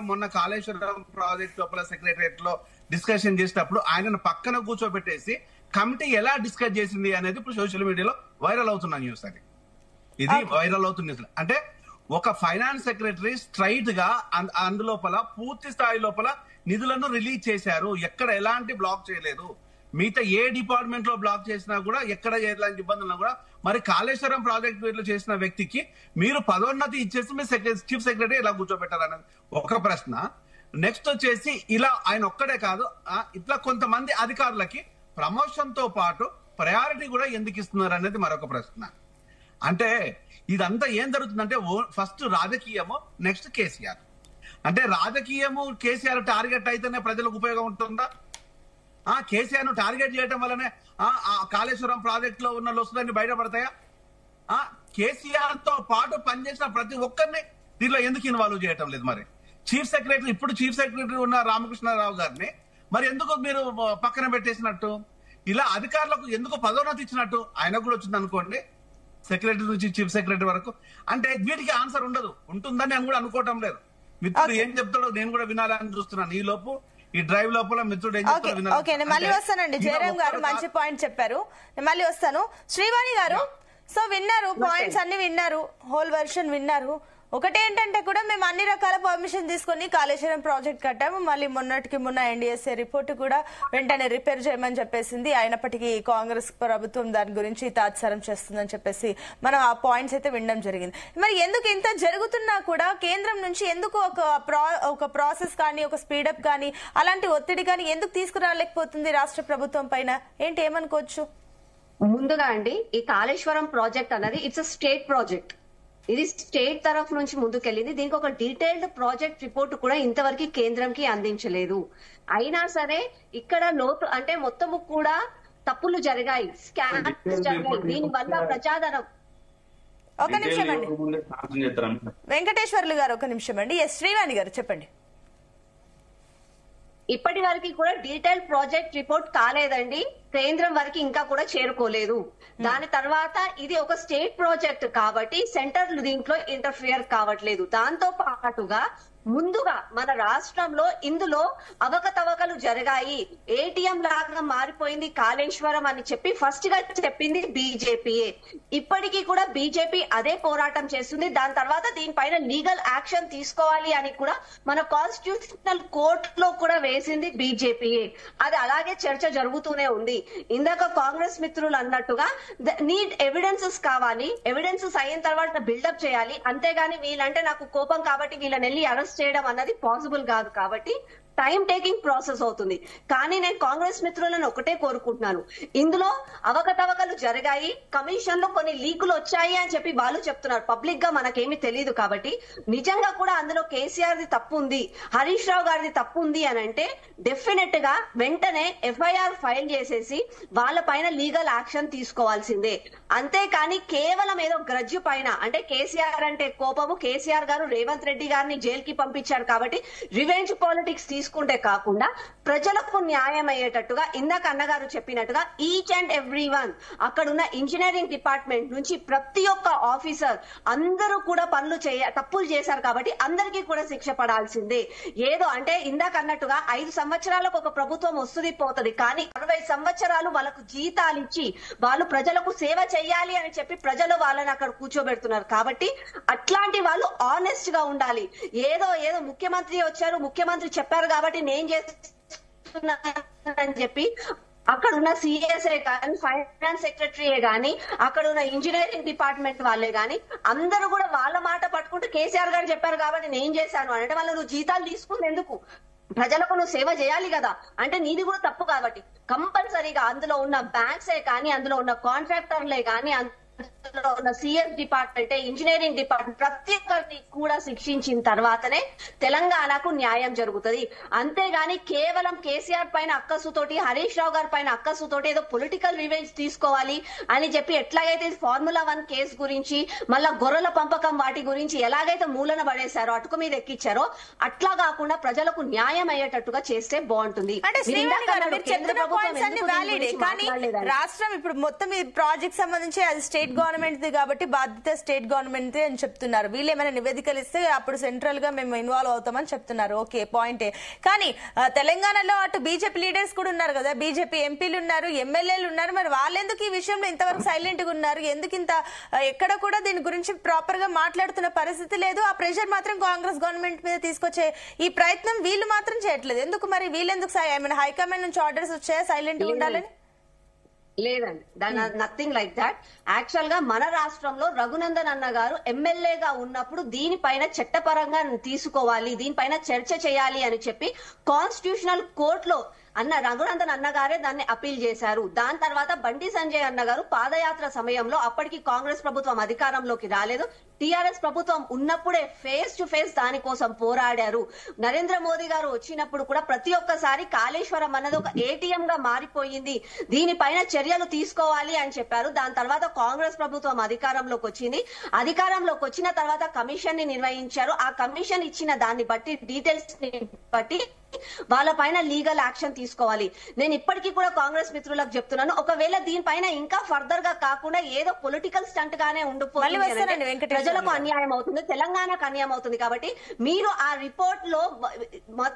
మొన్న కాళేశ్వరం ప్రాజెక్ట్ లోపల సెక్రటరియట్ లో డిస్కషన్ చేసినప్పుడు ఆయనను పక్కన కూర్చోబెట్టేసి కమిటీ ఎలా డిస్కస్ చేసింది అనేది ఇప్పుడు సోషల్ మీడియాలో వైరల్ అవుతున్న న్యూస్. అది ఇది వైరల్ అవుతున్న న్యూస్. అంటే ఒక ఫైనాన్స్ సెక్రటరీ స్ట్రైట్ గా అందులోపల పూర్తి స్థాయి లోపల నిధులను రిలీజ్ చేశారు. ఎక్కడ ఎలాంటి బ్లాక్ చేయలేదు. మిగతా ఏ డిపార్ట్మెంట్ లో బ్లాక్ చేసినా కూడా, ఎక్కడ ఎలాంటి ఇబ్బందులు కూడా, మరి కాళేశ్వరం ప్రాజెక్ట్ వీటిలో చేసిన వ్యక్తికి మీరు పదోన్నతి ఇచ్చేసి మీ చీఫ్ సెక్రటరీ ఎలా కూర్చోబెట్టారనేది ఒక ప్రశ్న. నెక్స్ట్ వచ్చేసి ఇలా ఆయన ఒక్కడే కాదు, ఇట్లా కొంతమంది అధికారులకి ప్రమోషన్ తో పాటు ప్రయారిటీ కూడా ఎందుకు ఇస్తున్నారు అనేది మరొక ప్రశ్న. అంటే ఇదంతా ఏం జరుగుతుందంటే ఫస్ట్ రాజకీయము, నెక్స్ట్ కేసీఆర్. అంటే రాజకీయము కేసీఆర్ టార్గెట్ అయితేనే ప్రజలకు ఉపయోగం ఉంటుందా? కేసీఆర్ ను టార్గెట్ చేయడం వల్లనే కాళేశ్వరం ప్రాజెక్ట్ లో ఉన్న లొసులన్నీ బయటపడతాయా? కేసీఆర్ తో పాటు పనిచేసిన ప్రతి ఒక్కరిని దీనిలో ఎందుకు ఇన్వాల్వ్ చేయటం లేదు? మరి ఇప్పుడు చీఫ్ సెక్రటరీ ఉన్న రామకృష్ణారావు గారిని మరి ఎందుకు మీరు పక్కన పెట్టేసినట్టు? ఇలా అధికారులకు ఎందుకు పదోన్నతి ఇచ్చినట్టు? ఆయనకు కూడా వచ్చింది అనుకోండి, సెక్రటరీ నుంచి చీఫ్ సెక్రటరీ వరకు. అంటే వీటికి ఆన్సర్ ఉంటుందని నేను కూడా అనుకోవటం లేదు. మిత్రుడు ఏం చెప్తాడో నేను కూడా వినాలని చూస్తున్నాను. ఈ లోపు ఈ డ్రైవ్ లోపల మిత్రుడు ఏం చెప్తాడో ఓకే, నేను మళ్ళీ వస్తానండి. జయరామ్ గారు మంచి పాయింట్ చెప్పారు. నేను మళ్ళీ వస్తాను. శ్రీవాణి గారు, సో విన్నారు, పాయింట్స్ అన్ని విన్నారు, హోల్ వెర్షన్ విన్నారు. ఒకటేంటంటే కూడా మేము అన్ని రకాల పర్మిషన్ తీసుకుని కాళేశ్వరం ప్రాజెక్ట్ కట్టాము. మళ్ళీ మొన్నటికి మొన్న ఎన్డీఎస్ఏ రిపోర్ట్ కూడా వెంటనే రిపేర్ చేయమని చెప్పేసింది. అయినప్పటికీ కాంగ్రెస్ ప్రభుత్వం దాని గురించి తాత్సారం చేస్తుందని చెప్పేసి మనం ఆ పాయింట్స్ అయితే వినడం జరిగింది. మరి ఎందుకు ఇంత జరుగుతున్నా కూడా కేంద్రం నుంచి ఎందుకు ఒక ప్రాసెస్ కానీ, ఒక స్పీడప్ కానీ, అలాంటి ఒత్తిడి కానీ ఎందుకు తీసుకురాలేకపోతుంది రాష్ట్ర ప్రభుత్వం పైన? ఏంటి, ఏమనుకోవచ్చు? ముందుగా అండి, ఈ కాళేశ్వరం ప్రాజెక్ట్ అన్నది ఇట్స్ అ స్టేట్ ప్రాజెక్ట్. ఇది స్టేట్ తరఫు నుంచి ముందుకెళ్ళింది. దీనికి ఒక డీటెయిల్డ్ ప్రాజెక్ట్ రిపోర్ట్ కూడా ఇంతవరకు కేంద్రంకి అందించలేదు. అయినా సరే ఇక్కడ లోటు అంటే మొత్తము కూడా తప్పులు జరిగాయి, స్కామ్స్ జరిగాయి. దీని వల్ల ప్రజాదరణ. ఒక నిమిషం అండి వెంకటేశ్వర్లు గారు, ఒక నిమిషం అండి. ఎస్, శ్రీవాణి గారు చెప్పండి. ఇప్పటి వరకు కూడా డీటెయిల్ ప్రాజెక్ట్ రిపోర్ట్ కాలేదండి. కేంద్రం వరకు ఇంకా కూడా చేరుకోలేదు. దాని తర్వాత ఇది ఒక స్టేట్ ప్రాజెక్ట్ కాబట్టి సెంటర్ దీంట్లో ఇంటర్ఫియర్ కావట్లేదు. దాంతో పాటుగా ముందుగా మన రాష్ట్రంలో ఇందులో అవకతవకలు జరిగాయి, ఏటీఎం లాగా మారిపోయింది కాళేశ్వరం అని చెప్పి ఫస్ట్ గా చెప్పింది బీజేపీయే. ఇప్పటికీ కూడా బీజేపీ అదే పోరాటం చేస్తుంది. దాని తర్వాత దీనిపైన లీగల్ యాక్షన్ తీసుకోవాలి అని కూడా మన కాన్స్టిట్యూషనల్ కోర్టులో కూడా వేసింది బీజేపీయే. అది అలాగే చర్చ జరుగుతూనే ఉంది. ఇందాక కాంగ్రెస్ మిత్రులు అన్నట్టుగా నీడ్ ఎవిడెన్సెస్ కావాలి, ఎవిడెన్సెస్ అయిన తర్వాత బిల్డప్ చేయాలి. అంతేగాని వీళ్ళంటే నాకు కోపం కాబట్టి వీళ్ళని వెళ్ళి అరెస్ట్ చేయడం అన్నది పాసిబుల్ కాదు. కాబట్టి టైం టేకింగ్ ప్రాసెస్ అవుతుంది. కానీ నేను కాంగ్రెస్ మిత్రులను ఒకటే కోరుకుంటున్నాను, ఇందులో అవకతవకలు జరిగాయి, కమిషన్ లో కొన్ని లీకులు వచ్చాయి అని చెప్పి వాళ్ళు చెప్తున్నారు. పబ్లిక్ గా మనకేమీ తెలియదు. కాబట్టి నిజంగా కూడా అందులో కేసీఆర్ ది తప్పు ఉంది, హరీష్ రావు గారిది తప్పు ఉంది అని అంటే డెఫినెట్ గా వెంటనే ఎఫ్ఐఆర్ ఫైల్ చేసేసి వాళ్ళ పైన లీగల్ యాక్షన్ తీసుకోవాల్సిందే. అంతేకాని కేవలం ఏదో గ్రడ్జు పైన, అంటే కేసీఆర్ అంటే కోపము, కేసీఆర్ గారు రేవంత్ రెడ్డి గారిని జైలుకి పంపించారు కాబట్టి రివెంజ్ పాలిటిక్స్ తీసుకుంటే కాకుండా ప్రజలకు న్యాయం అయ్యేటట్టుగా ఇందాక అన్నగారు చెప్పినట్టుగా ఈచ్ అండ్ ఎవ్రీ వన్ అక్కడున్న ఇంజనీరింగ్ డిపార్ట్మెంట్ నుంచి ప్రతి ఒక్క ఆఫీసర్ అందరూ కూడా తప్పులు చేశారు కాబట్టి అందరికీ కూడా శిక్ష పడాల్సిందే. ఏదో అంటే ఇందాక అన్నట్టుగా 5 సంవత్సరాలకు ఒక ప్రభుత్వం వస్తుంది పోతుంది, కానీ 60 సంవత్సరాలు వాళ్ళకు జీతాలు ఇచ్చి వాళ్ళు ప్రజలకు సేవ చేయాలి అని చెప్పి ప్రజలు వాళ్ళని అక్కడ కూర్చోబెడుతున్నారు. కాబట్టి అట్లాంటి వాళ్ళు ఆనెస్ట్ గా ఉండాలి. ఏదో ముఖ్యమంత్రి వచ్చారు, ముఖ్యమంత్రి చెప్పారు కాబట్టి నేను చేస్తున్నానని చెప్పి అక్కడ ఉన్న సిఎస్ఏ కానీ, ఫైనాన్స్ సెక్రటరీయే గాని, అక్కడ ఉన్న ఇంజనీరింగ్ డిపార్ట్మెంట్ వాళ్ళే గాని అందరూ కూడా వాళ్ళ మాట పట్టుకుంటూ కేసీఆర్ గారు చెప్పారు కాబట్టి నేను చేశాను అంటే వాళ్ళు నువ్వు జీతాలు తీసుకుంది ఎందుకు? ప్రజలకు నువ్వు సేవ చేయాలి కదా. అంటే నీది కూడా తప్పు. కాబట్టి కంపల్సరీగా అందులో ఉన్న బ్యాంక్సే కానీ, అందులో ఉన్న కాంట్రాక్టర్లే కానీ, అందులో ఉన్న సిఎస్ డిపార్ట్మెంట్, ఇంజనీరింగ్ డిపార్ట్మెంట్ ప్రతి ఒక్కరిని కూడా శిక్షించిన తర్వాతనే తెలంగాణకు న్యాయం జరుగుతుంది. అంతేగాని కేవలం కేసీఆర్ పైన అక్కసుతోటి, హరీష్ రావు గారి పైన అక్కసుతోటి ఏదో పొలిటికల్ రివెంజ్ తీసుకోవాలి అని చెప్పి ఎట్లాగైతే ఫార్ములా 1 కేసు గురించి, మళ్ళా గొర్రెల పంపకం వాటి గురించి ఎలాగైతే మూలన పడేశారో, అటుకు మీద ఎక్కించారో, అట్లా కాకుండా ప్రజలకు న్యాయం అయ్యేటట్టుగా చేస్తే బాగుంటుంది. రాష్ట్రం ఇప్పుడు మొత్తం ఈ ప్రాజెక్ట్ సంబంధించి అది స్టేట్ గవర్నమెంట్ ది కాబట్టి బాధ్యత స్టేట్ గవర్నమెంట్ ది అని చెప్తున్నారు. వీళ్ళు ఏమైనా నివేదికలు ఇస్తే అప్పుడు సెంట్రల్ గా మేము ఇన్వాల్వ్ అవుతామని చెప్తున్నారు. ఓకే, పాయింటే. కానీ తెలంగాణలో అటు బీజేపీ లీడర్స్ కూడా ఉన్నారు కదా, బీజేపీ ఎంపీలు ఉన్నారు, ఎమ్మెల్యేలు ఉన్నారు. మరి వాళ్ళెందుకు ఈ విషయంలో ఇంతవరకు సైలెంట్ గా ఉన్నారు? ఎందుకు ఇంత ఎక్కడ కూడా దీని గురించి ప్రాపర్ గా మాట్లాడుతున్న పరిస్థితి లేదు? ఆ ప్రెషర్ మాత్రం కాంగ్రెస్ గవర్నమెంట్ మీద తీసుకొచ్చే ఈ ప్రయత్నం వీళ్ళు మాత్రం చేయట్లేదు. ఎందుకు మరి? వీళ్ళెందుకు హైకమాండ్ నుంచి ఆర్డర్స్ వచ్చాయా సైలెంట్ గా ఉండాలని? లేదండి, నథింగ్ లైక్ దాట్. యాక్చువల్ గా మన రాష్ట్రంలో రఘునందన్ అన్న గారు ఎమ్మెల్యేగా ఉన్నప్పుడు దీనిపైన చట్టపరంగా తీసుకోవాలి, దీనిపైన చర్చ చేయాలి అని చెప్పి కాన్స్టిట్యూషనల్ కోర్టులో రఘునందన్ అన్నగారే దాన్ని అపీల్ చేశారు. దాని తర్వాత బండి సంజయ్ అన్న గారు పాదయాత్ర సమయంలో, అప్పటికి కాంగ్రెస్ ప్రభుత్వం అధికారంలోకి రాలేదు, టీఆర్ఎస్ ప్రభుత్వం ఉన్నప్పుడే ఫేస్ టు ఫేస్ దానికోసం పోరాడారు. నరేంద్ర మోదీ గారు వచ్చినప్పుడు కూడా ప్రతి ఒక్కసారి కాళేశ్వరం అన్నది ఒక ఏటీఎం గా మారిపోయింది, దీనిపైన చర్యలు తీసుకోవాలి అని చెప్పారు. దాని తర్వాత కాంగ్రెస్ ప్రభుత్వం అధికారంలోకి వచ్చింది. అధికారంలోకి వచ్చిన తర్వాత కమిషన్ ని నిర్వహించారు. ఆ కమిషన్ ఇచ్చిన దాన్ని బట్టి, డీటెయిల్స్ ని బట్టి వాళ్ళ పైన లీగల్ యాక్షన్ తీసుకోవాలి. నేను ఇప్పటికీ కూడా కాంగ్రెస్ మిత్రులకు చెప్తున్నాను, ఒకవేళ దీనిపైన ఇంకా ఫర్దర్ గా కాకుండా ఏదో పొలిటికల్ స్టంట్ గానే ఉండిపోతుంది, ప్రజలకు అన్యాయం అవుతుంది, తెలంగాణకు అన్యాయం అవుతుంది. కాబట్టి మీరు ఆ రిపోర్ట్ లో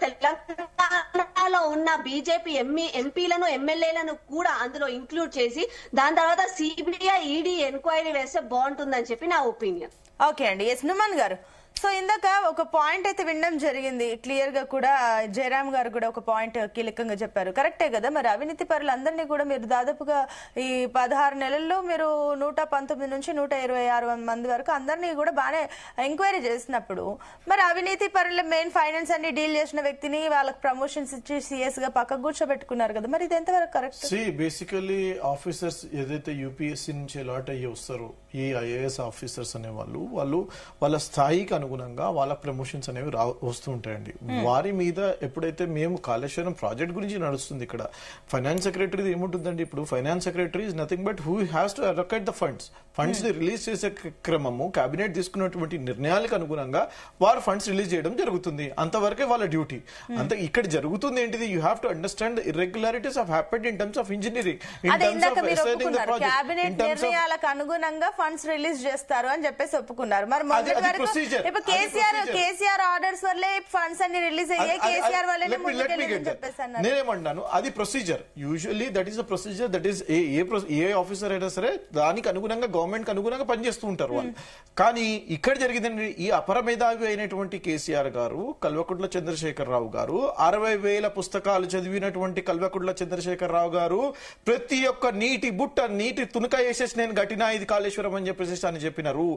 తెలంగాణలో ఉన్న బీజేపీ ఎంపీలను, ఎమ్మెల్యేలను కూడా అందులో ఇంక్లూడ్ చేసి దాని తర్వాత సిబిఐ, ఈడీ ఎంక్వైరీ వేస్తే బాగుంటుందని చెప్పి నా ఒపీనియన్. ఓకే అండి. ఎస్ నుమన్ గారు, సో ఇందాక ఒక పాయింట్ అయితే వినడం జరిగింది క్లియర్ గా కూడా, జయరామ్ గారు కూడా ఒక పాయింట్ కీలకంగా చెప్పారు. కరెక్టే కదా, మరి అవినీతి పరులందరినీ కూడా మీరు దాదాపుగా ఈ 16 నెలల్లో మీరు 119 నుంచి 126 మంది వరకు అందరినీ కూడా బాగానే ఎంక్వైరీ చేసినప్పుడు, మరి అవినీతి పరుల మెయిన్ ఫైనాన్స్ అన్ని డీల్ చేసిన వ్యక్తిని వాళ్ళకి ప్రమోషన్స్ ఇచ్చి సిఎస్ గా పక్కకు కూర్చోబెట్టుకున్నారు కదా, మరి ఇది ఎంతవరకు కరెక్ట్? బేసికలీ ఆఫీసర్స్ ఏదైతే యూపీఎస్సీ నుంచి అలాట్ అయ్యి వస్తారో, ఈ ఐఏఎస్ ఆఫీసర్స్ అనే వాళ్ళు వాళ్ళ స్థాయికి అనుగుణంగా అనుగుణంగా వాళ్ళ ప్రమోషన్స్ అనేవి వస్తూ ఉంటాయండి. వారి మీద ఎప్పుడైతే మేము కాళేశ్వరం ప్రాజెక్ట్ గురించి నడుస్తుంది ఇక్కడ ఫైనాన్స్ సెక్రటరీ ఏముంటుందండి, ఇప్పుడు finance secretary is nothing but who has to allocate the funds ని రిలీజ్ చేసే క్రమము కేబినెట్ తీసుకున్నటువంటి నిర్ణయాలకు అనుగుణంగా వారు ఫండ్స్ రిలీజ్ చేయడం జరుగుతుంది. అంతవరకే వాళ్ళ డ్యూటీ. అంతే ఇక్కడ జరుగుతుంది ఏంటిది, you have to understand irregularities have happened in terms of engineering, in terms of assigning the project, cabinet నిర్ణయాలకు అనుగుణంగా ఫండ్స్ రిలీజ్ చేస్తారు అని చెప్పేసి ఒప్పుకున్నారు. మరి మొదటి వరకు ఇప్పుడు కేసీఆర్ ఆర్డర్స్ వల్లే ఫండ్స్ అన్ని రిలీజ్ అయ్యాయి, కేసీఆర్ వల్లనే ముందుకెళ్ళిందని చెప్పేసి అన్నారు. నేనేమన్నాను, అది procedure. Usually that is a procedure, that is a officer అయినా సరే దానికి అనుగుణంగా గవర్నమెంట్ కి అనుగుణంగా పనిచేస్తూ ఉంటారు వాళ్ళు. కానీ ఇక్కడ జరిగిందండి, ఈ అపర మేధావి అయినటువంటి కేసీఆర్ గారు, కల్వకుంట్ల చంద్రశేఖరరావు గారు, 60,000 పుస్తకాలు చదివినటువంటి కల్వకుంట్ల చంద్రశేఖరరావు గారు ప్రతి ఒక్క నీటి బుట్ట నీటి తునక వేసేసి నేను గట్టినా ఇది కాళేశ్వరం అని చెప్పేసి అని చెప్పినారు.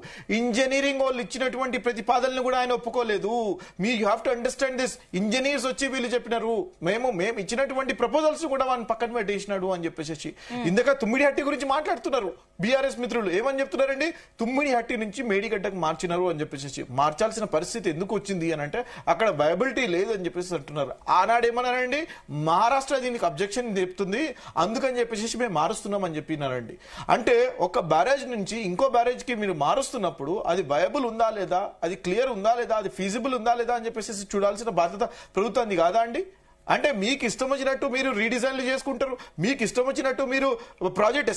ఇంజనీరింగ్ వాళ్ళు ఇచ్చినటువంటి ప్రతిపాదనలు కూడా ఆయన ఒప్పుకోలేదు. మీ you have to understand this. Engineers వచ్చి వీళ్ళు చెప్పినారు మేము ఇచ్చినటువంటి ప్రపోజల్స్ కూడా వాళ్ళని పక్కన పెట్టేసినాడు అని చెప్పేసి. ఇందాక తుమ్మిడిహట్టి గురించి మాట్లాడుతున్నారు బీఆర్ఎస్ మిత్రులు. ఏమని చెప్తున్నారండి, తుమ్మిడిహట్టి నుంచి మేడిగడ్డకు మార్చినారు అని చెప్పేసి. మార్చాల్సిన పరిస్థితి ఎందుకు వచ్చింది అని అంటే అక్కడ వయబిలిటీ లేదు అని చెప్పేసి అంటున్నారు. ఆనాడు ఏమన్నారండి, మహారాష్ట్ర దీనికి అబ్జెక్షన్ చెప్తుంది అందుకని చెప్పేసి మేము మారుస్తున్నాం అని చెప్పినారండి. అంటే ఒక బ్యారేజ్ నుంచి ఇంకో బ్యారేజ్ కి మీరు మారుస్తున్నప్పుడు అది వయబుల్ ఉందా లేదా, అది క్లియర్ ఉందా లేదా, అది ఫీజిబుల్ ఉందా లేదా అని చెప్పేసి చూడాల్సిన బాధ్యత ప్రభుత్వాన్ని కాదా అండి? అంటే మీకు ఇష్టం వచ్చినట్టు మీరు రీడిజైన్లు చేసుకుంటారు, మీకు ఇష్టం వచ్చినట్టు మీరు ప్రాజెక్ట్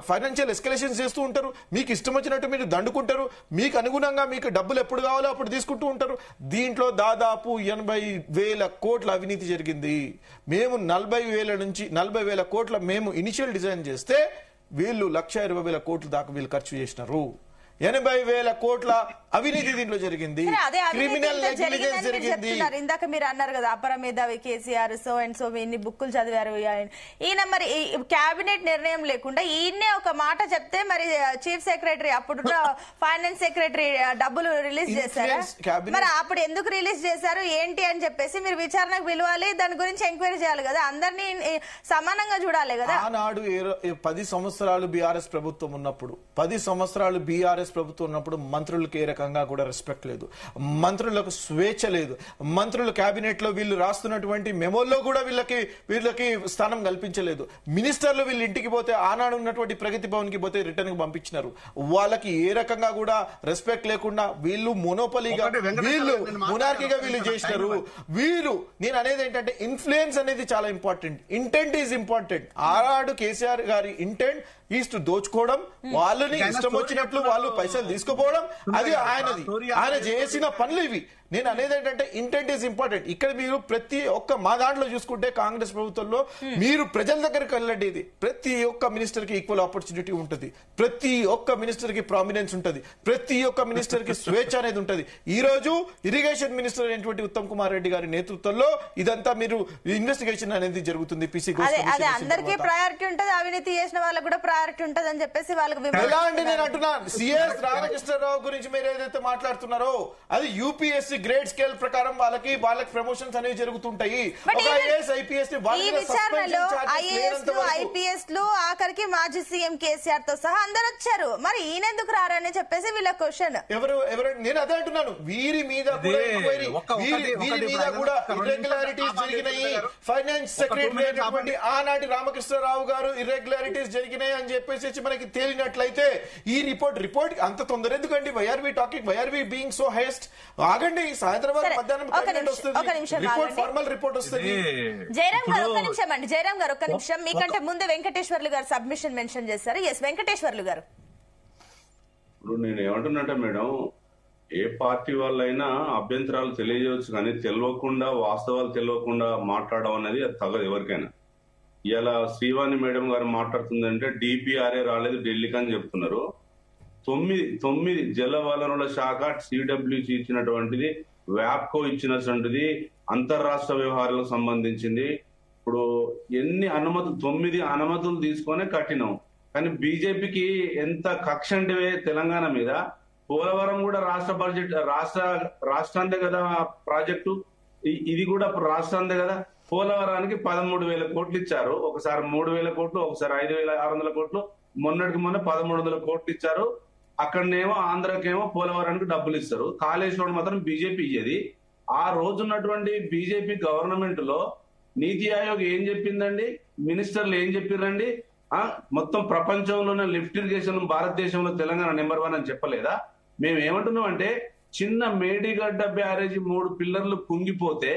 ఫైనాన్షియల్ ఎస్కలేషన్స్ చేస్తూ ఉంటారు, మీకు ఇష్టం వచ్చినట్టు మీరు దండుకుంటారు, మీకు అనుగుణంగా మీకు డబ్బులు ఎప్పుడు కావాలో అప్పుడు తీసుకుంటూ ఉంటారు. దీంట్లో దాదాపు 80,000 కోట్ల అవినీతి జరిగింది. మేము 40,000 కోట్ల మేము ఇనిషియల్ డిజైన్ చేస్తే వీళ్ళు 1,20,000 కోట్ల దాకా వీళ్ళు ఖర్చు చేసినారు. 80,000 కోట్ల అవినీతి దీంట్లో జరిగింది, క్రిమినల్ నెగ్లిజెన్స్ జరిగింది. ఇందాక మీరు అన్నారు కదా అపర మేధావి కేసీఆర్ సో అండ్ సో ఇన్ని బుక్కులు చదివారు ఈయన. మరి కేబినెట్ నిర్ణయం లేకుండా ఈయన్నే ఒక మాట చెప్తే మరి చీఫ్ సెక్రటరీ అప్పుడు ఫైనాన్స్ సెక్రటరీ డబ్బులు రిలీజ్ చేశారు. మరి అప్పుడు ఎందుకు రిలీజ్ చేశారు ఏంటి అని చెప్పేసి మీరు విచారణకు పిలవాలి, దాని గురించి ఎంక్వైరీ చేయాలి కదా, అందరినీ సమానంగా చూడాలి కదా. ఆనాడు 10 సంవత్సరాలు బీఆర్ఎస్ ప్రభుత్వం ఉన్నప్పుడు, 10 సంవత్సరాలు బీఆర్ఎస్ ప్రభుత్వం ఉన్నప్పుడు మంత్రులకు ఏ రకంగా కూడా రెస్పెక్ట్ లేదు, మంత్రులకు స్వేచ్ఛ లేదు, మంత్రులు కేబినెట్ లో వీళ్ళు రాస్తున్నటువంటి మెమోల్లో కూడా వీళ్ళకి స్థానం కల్పించలేదు. మినిస్టర్లు వీళ్ళు ఇంటికి పోతే ఆనాడు ఉన్నటువంటి ప్రగతి భవన్ కి పోతే రిటర్న్ కి పంపించినారు. వాళ్ళకి ఏ రకంగా కూడా రెస్పెక్ట్ లేకుండా వీళ్ళు మోనోపలీగా వీళ్ళు మునార్కీగా వీళ్ళు చేసినారు. వీళ్ళు నేను అనేది ఏంటంటే ఇన్ఫ్లుయెన్స్ అనేది చాలా ఇంపార్టెంట్, ఇంటెంట్ ఈజ్ ఇంపార్టెంట్. ఆనాడు కేసీఆర్ గారి ఇంటెంట్ ఈజ్ టు దోచుకోవడం, వాళ్ళని ఇష్టం వచ్చినట్లు వాళ్ళు పైసలు తీసుకుపోవడం, అది ఆయన చేసిన పనులు ఇవి. నేను అనేది ఏంటంటే ఇంటెంట్ ఈజ్ ఇంపార్టెంట్. ఇక్కడ మీరు ప్రతి ఒక్క మా దాంట్లో చూసుకుంటే కాంగ్రెస్ ప్రభుత్వంలో మీరు ప్రజల దగ్గరికి వెళ్ళండి, ఇది ప్రతి ఒక్క మినిస్టర్ కి ఈక్వల్ ఆపర్చునిటీ ఉంటుంది, ప్రతి ఒక్క మినిస్టర్ కి ప్రామినెన్స్ ఉంటుంది, ప్రతి ఒక్క మినిస్టర్ కి స్వేచ్ఛ అనేది ఉంటుంది. ఈ రోజు ఇరిగేషన్ మినిస్టర్ అయినటువంటి ఉత్తమ్ కుమార్ రెడ్డి గారి నేతృత్వంలో ఇదంతా మీరు ఇన్వెస్టిగేషన్ అనేది జరుగుతుంది. పీసీ అందరికీ ప్రయారిటీ ఉంటుంది, అవినీతి చేసిన వాళ్ళకి కూడా ప్రయారిటీ ఉంటుంది అని చెప్పేసి వాళ్ళకి ఎలా అండి. నేను అంటున్నా సిఎస్ రామకృష్ణరావు గురించి మీరు ఏదైతే మాట్లాడుతున్నారో అది యూపీఎస్సీ గ్రేడ్ స్కేల్ ప్రకారం వాళ్ళకి ప్రమోషన్స్ అనేవి జరుగుతుంటాయి. ఐపీఎస్ లు ఆఖరికి మాజీ సీఎం కేసీఆర్ తో సహా అందరు వచ్చారు, మరి ఈయనెందుకు రారని చెప్పేసి వీళ్ళ క్వశ్చన్. ఎవరు నేను అదే అంటున్నాను, వీరి మీద కూడా ఇర్రెగ్యులారిటీస్ జరిగినాయి. ఫైనాన్స్ సెక్రటరీ అయినటువంటి ఆనాటి రామకృష్ణరావు గారు ఇర్రెగ్యులారిటీస్ జరిగినాయి అని చెప్పేసి మనకి తేలినట్లయితే ఈ రిపోర్ట్ అంత తొందర ఎందుకండి? Why are we talking, why are we being so haste? ఆగండి, సాయంత్రం మధ్యాహ్నం ఫార్మల్ రిపోర్ట్ వస్తుంది. జయరాం గారు ఒక్క నిమిషం అండి, జయరాం గారు ఒక్క నిమిషం. మీకంటే ముందే వెంకటేశ్వర్లు గారు సబ్మిషన్ మెన్షన్ చేశారు. ఎస్ వెంకటేశ్వర్లు గారు. ఇప్పుడు నేను ఏమంటున్నట్టే మేడం, ఏ పార్టీ వాళ్ళైనా అభ్యంతరాలు తెలియజేయవచ్చు, కానీ తెలియకుండా వాస్తవాలు తెలియకుండా మాట్లాడడం అనేది అది తగదు ఎవరికైనా. ఇలా శ్రీవాణి మేడం గారు మాట్లాడుతుందంటే డిపిఆర్ఏ రాలేదు ఢిల్లీకి అని చెప్తున్నారు. 9 జల వనరుల శాఖ సిడబ్ల్యూసి ఇచ్చినటువంటిది, వ్యాప్కో ఇచ్చినటువంటిది, అంతర్రాష్ట్ర వ్యవహారాలకు సంబంధించింది. ఇప్పుడు ఎన్ని అనుమతులు, 9 అనుమతులు తీసుకొని కట్టినాం. కానీ బీజేపీకి ఎంత కక్ష అంటే తెలంగాణ మీద. పోలవరం కూడా రాష్ట్ర బడ్జెట్ రాష్ట్రాందే కదా ప్రాజెక్టు, ఇది కూడా రాష్ట్రాందే కదా. పోలవరానికి 13,000 కోట్లు ఇచ్చారు, ఒకసారి 3,000 కోట్లు, ఒకసారి 5,600 కోట్లు, మొన్నటికి మొన్న 1,300 కోట్లు ఇచ్చారు. అక్కడనేమో ఆంధ్రకేమో పోలవరానికి డబ్బులు ఇస్తారు, కాళేశ్వరం మాత్రం బీజేపీ ఇయ్యేది. ఆ రోజున్నటువంటి బీజేపీ గవర్నమెంట్ లో నీతి ఆయోగ్ ఏం చెప్పిందండి, మినిస్టర్లు ఏం చెప్పిరండి, మొత్తం ప్రపంచంలోనే లిఫ్ట్ ఇరిగేషన్ భారతదేశంలో తెలంగాణ నెంబర్ 1 అని చెప్పలేదా? మేము ఏమంటున్నాం అంటే చిన్న మేడిగడ్డ బ్యారేజీ 3 పిల్లర్లు కుంగిపోతే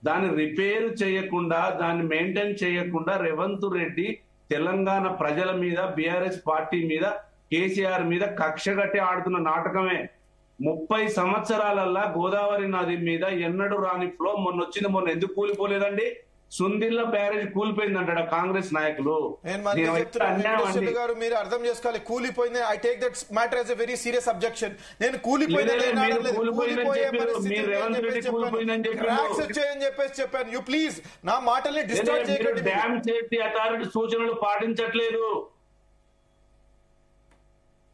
దాన్ని రిపేర్ చేయకుండా, దాన్ని మెయింటైన్ చేయకుండా రేవంత్ రెడ్డి తెలంగాణ ప్రజల మీద, బీఆర్ఎస్ పార్టీ మీద, కేసీఆర్ మీద కక్ష కట్టి ఆడుతున్న నాటకమే. 30 సంవత్సరాలల్లా గోదావరి నది మీద ఎన్నడూ రాని ఫ్లో మొన్న ఎందుకు కూలిపోలేదండి? సుందిల్ల బ్యారేజ్ కూలిపోయిందంటాడు కాంగ్రెస్ నాయకులు. గారు మీరు అర్థం చేసుకోవాలి, కూలిపోయింది. I take that matter as a very serious objection. నేను క్రాక్స్ వచ్చాయని చెప్పేసి చెప్పాను. యూ ప్లీజ్ నా మాటల్ని డిస్టర్బ్ చేయకండి. డ్యామ్ సేఫ్టీ అథారిటీ సూచనలు పాటించట్లేదు.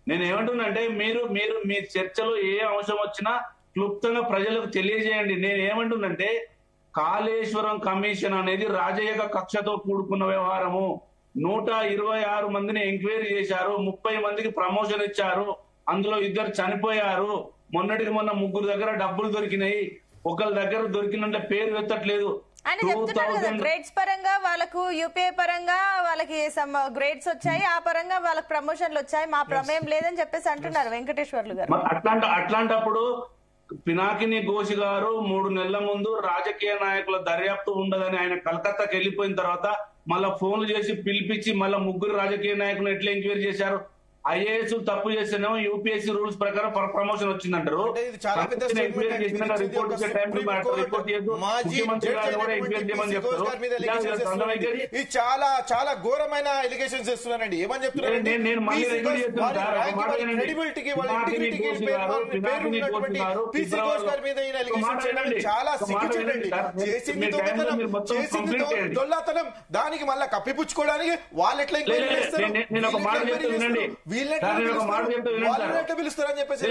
నేను ఏమంటున్నానంటే మీరు మీ చర్చలో ఏ అంశం వచ్చినా క్లుప్తంగా ప్రజలకు తెలియజేయండి. నేను ఏమంటున్నంటే కాళేశ్వరం కమిషన్ అనేది రాజకీయ కక్షతో కూడుకున్న వ్యవహారము. 126 మందిని ఎంక్వైరీ చేశారు, 30 మందికి ప్రమోషన్ ఇచ్చారు, అందులో 2 చనిపోయారు. మొన్నటికి మొన్న 3 దగ్గర డబ్బులు దొరికినాయి, ఒకరి దగ్గర దొరికినంటే పేరు ఎత్తట్లేదు. ఆయన చెప్తున్నారు కదా, గ్రేడ్స్ పరంగా వాళ్ళకు యూపీఐ పరంగా వాళ్ళకి సమ్ గ్రేడ్స్ వచ్చాయి, ఆ పరంగా వాళ్ళకి ప్రమోషన్లు వచ్చాయి, మా ప్రమేయం లేదని చెప్పేసి అంటున్నారు వెంకటేశ్వర్లు గారు. అట్లాంటప్పుడు పినాకిని ఘోష్ గారు 3 నెలల ముందు రాజకీయ నాయకుల దర్యాప్తు ఉండదని ఆయన కలకత్తాకి వెళ్ళిపోయిన తర్వాత మళ్ళా ఫోన్లు చేసి పిలిపించి మళ్ళా 3 రాజకీయ నాయకులు ఎట్లా ఎంక్వైరీ చేశారు? ఐఏఎస్ తప్పు చేస్తేనేమో యూపీఎస్సీ రూల్స్ ప్రకారం ప్రమోషన్ వచ్చింది. చాలా చాలా ఘోరమైన ఎలిగేషన్స్ చేస్తున్నారండి. ఏమని చెప్తున్నారు? చాలా సిగ్గుచేటండి. చేసింది దొల్లాతనం, దానికి మళ్ళా కప్పిపుచ్చుకోవడానికి వాళ్ళు ఎట్లా ఎంక్వైరీ చేస్తారు, పిలుస్తారని చెప్పేసి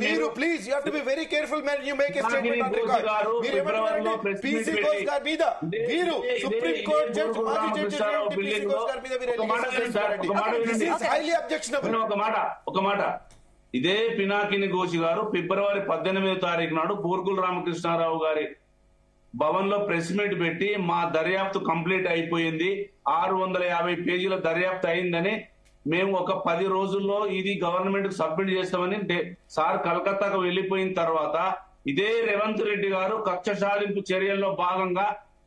మీరు please you have to be very careful man. You make a statement on record. మీరు ఏమంటున్నారంటే పీసీ ఘోష్ గారి మీద, మీరు సుప్రీం కోర్టు జడ్జి, మాజీ జడ్జి పీసీ ఘోష్ గారి మీద మీరు హైలీ అబ్జెక్షనబుల్. ఒక మాట ఇదే పినాకిని ఘోష్ గారు ఫిబ్రవరి 18వ తారీఖు నాడు బూర్గుల రామకృష్ణారావు గారి భవన్ లో ప్రెస్ మీట్ పెట్టి మా దర్యాప్తు కంప్లీట్ అయిపోయింది, 650 పేజీల దర్యాప్తు అయిందని, మేము ఒక 10 రోజుల్లో ఇది గవర్నమెంట్ కు సబ్మిట్ చేస్తామని సార్ కలకత్తాకు వెళ్లిపోయిన తర్వాత ఇదే రేవంత్ రెడ్డి గారు కక్ష సాధింపు చర్యల్లో భాగంగా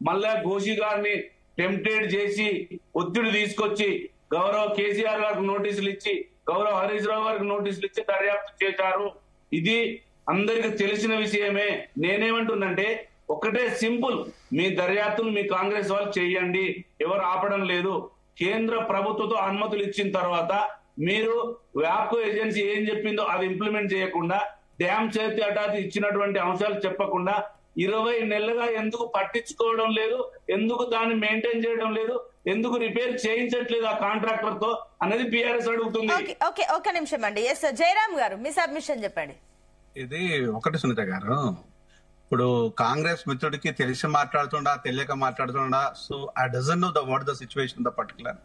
మళ్ళా ఘోషి గారిని టెంప్టెడ్ చేసి ఒత్తిడి తీసుకొచ్చి గౌరవ కేసీఆర్ గారికి నోటీసులు ఇచ్చి, గౌరవ హరీష్ రావు గారికి నోటీసులు ఇచ్చి దర్యాప్తు చేశారు. ఇది అందరికి తెలిసిన విషయమే. నేనేమంటున్నంటే ఒకటే సింపుల్, మీ దర్యాప్తును మీ కాంగ్రెస్ వాళ్ళు చేయండి, ఎవరు ఆపడం లేదు. కేంద్ర ప్రభుత్వంతో అనుమతులు ఇచ్చిన తర్వాత మీరు వ్యాప్కో ఏజెన్సీ ఏం చెప్పిందో అది ఇంప్లిమెంట్ చేయకుండా, డ్యామ్ సేఫ్టీ అథారిటీ ఇచ్చినటువంటి అంశాలు చెప్పకుండా 20 నెలలుగా ఎందుకు పట్టించుకోవడం లేదు, ఎందుకు దాన్ని మెయింటైన్ చేయడం లేదు, ఎందుకు రిపేర్ చేయించట్లేదు ఆ కాంట్రాక్టర్ తో అనేది బీఆర్ఎస్ అడుగుతుంది. ఒక నిమిషం అండి. ఎస్ జయరామ్ గారు మీ సబ్మిషన్ చెప్పండి. ఇది ఒకటి సునీత గారు, ఇప్పుడు కాంగ్రెస్ మిత్రుడికి తెలిసి మాట్లాడుతుండా తెలియక మాట్లాడుతుండా, so I doesn't know what the situation the particular.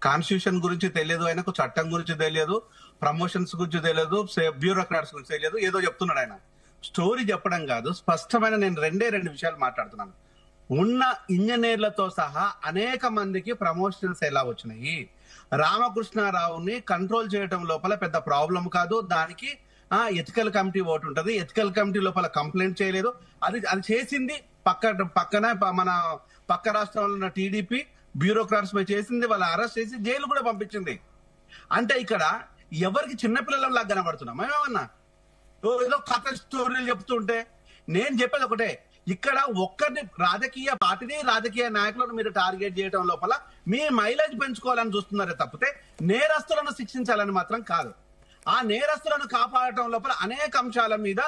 Constitution గురించి తెలియదు ఆయనకు, చట్టం గురించి తెలియదు, ప్రమోషన్స్ గురించి తెలియదు, బ్యూరోక్రాట్స్ గురించి తెలియదు, ఏదో చెప్తున్నాడు ఆయన. స్టోరీ చెప్పడం కాదు, స్పష్టమైన నేను 2 విషయాలు మాట్లాడుతున్నాను. ఉన్న ఇంజనీర్లతో సహా అనేక మందికి ప్రమోషన్స్ ఎలా వచ్చినాయి, రామకృష్ణారావుని కంట్రోల్ చేయడం లోపల పెద్ద ప్రాబ్లం కాదు, దానికి ఎథికల్ కమిటీ ఓటు ఉంటది, ఎథికల్ కమిటీ లోపల కంప్లైంట్ చేయలేదు, అది చేసింది పక్కన మన పక్క రాష్ట్రంలో ఉన్న టీడీపీ బ్యూరోక్రాట్స్ పై చేసింది, వాళ్ళ అరెస్ట్ చేసి జైలు కూడా పంపించింది. అంటే ఇక్కడ ఎవరికి చిన్నపిల్లలంలా కనబడుతున్నాం మేమేమన్నా, ఏదో కథ స్టోరీలు చెప్తుంటే. నేను చెప్పేది ఒకటే, ఇక్కడ ఒక్కరిని రాజకీయ పార్టీని రాజకీయ నాయకులను మీరు టార్గెట్ చేయడం లోపల మీ మైలేజ్ పెంచుకోవాలని చూస్తున్నారే తప్పితే నేరస్తులను శిక్షించాలని మాత్రం కాదు. ఆ నేరస్తులను కాపాడటం లోపల అనేక అంశాల మీద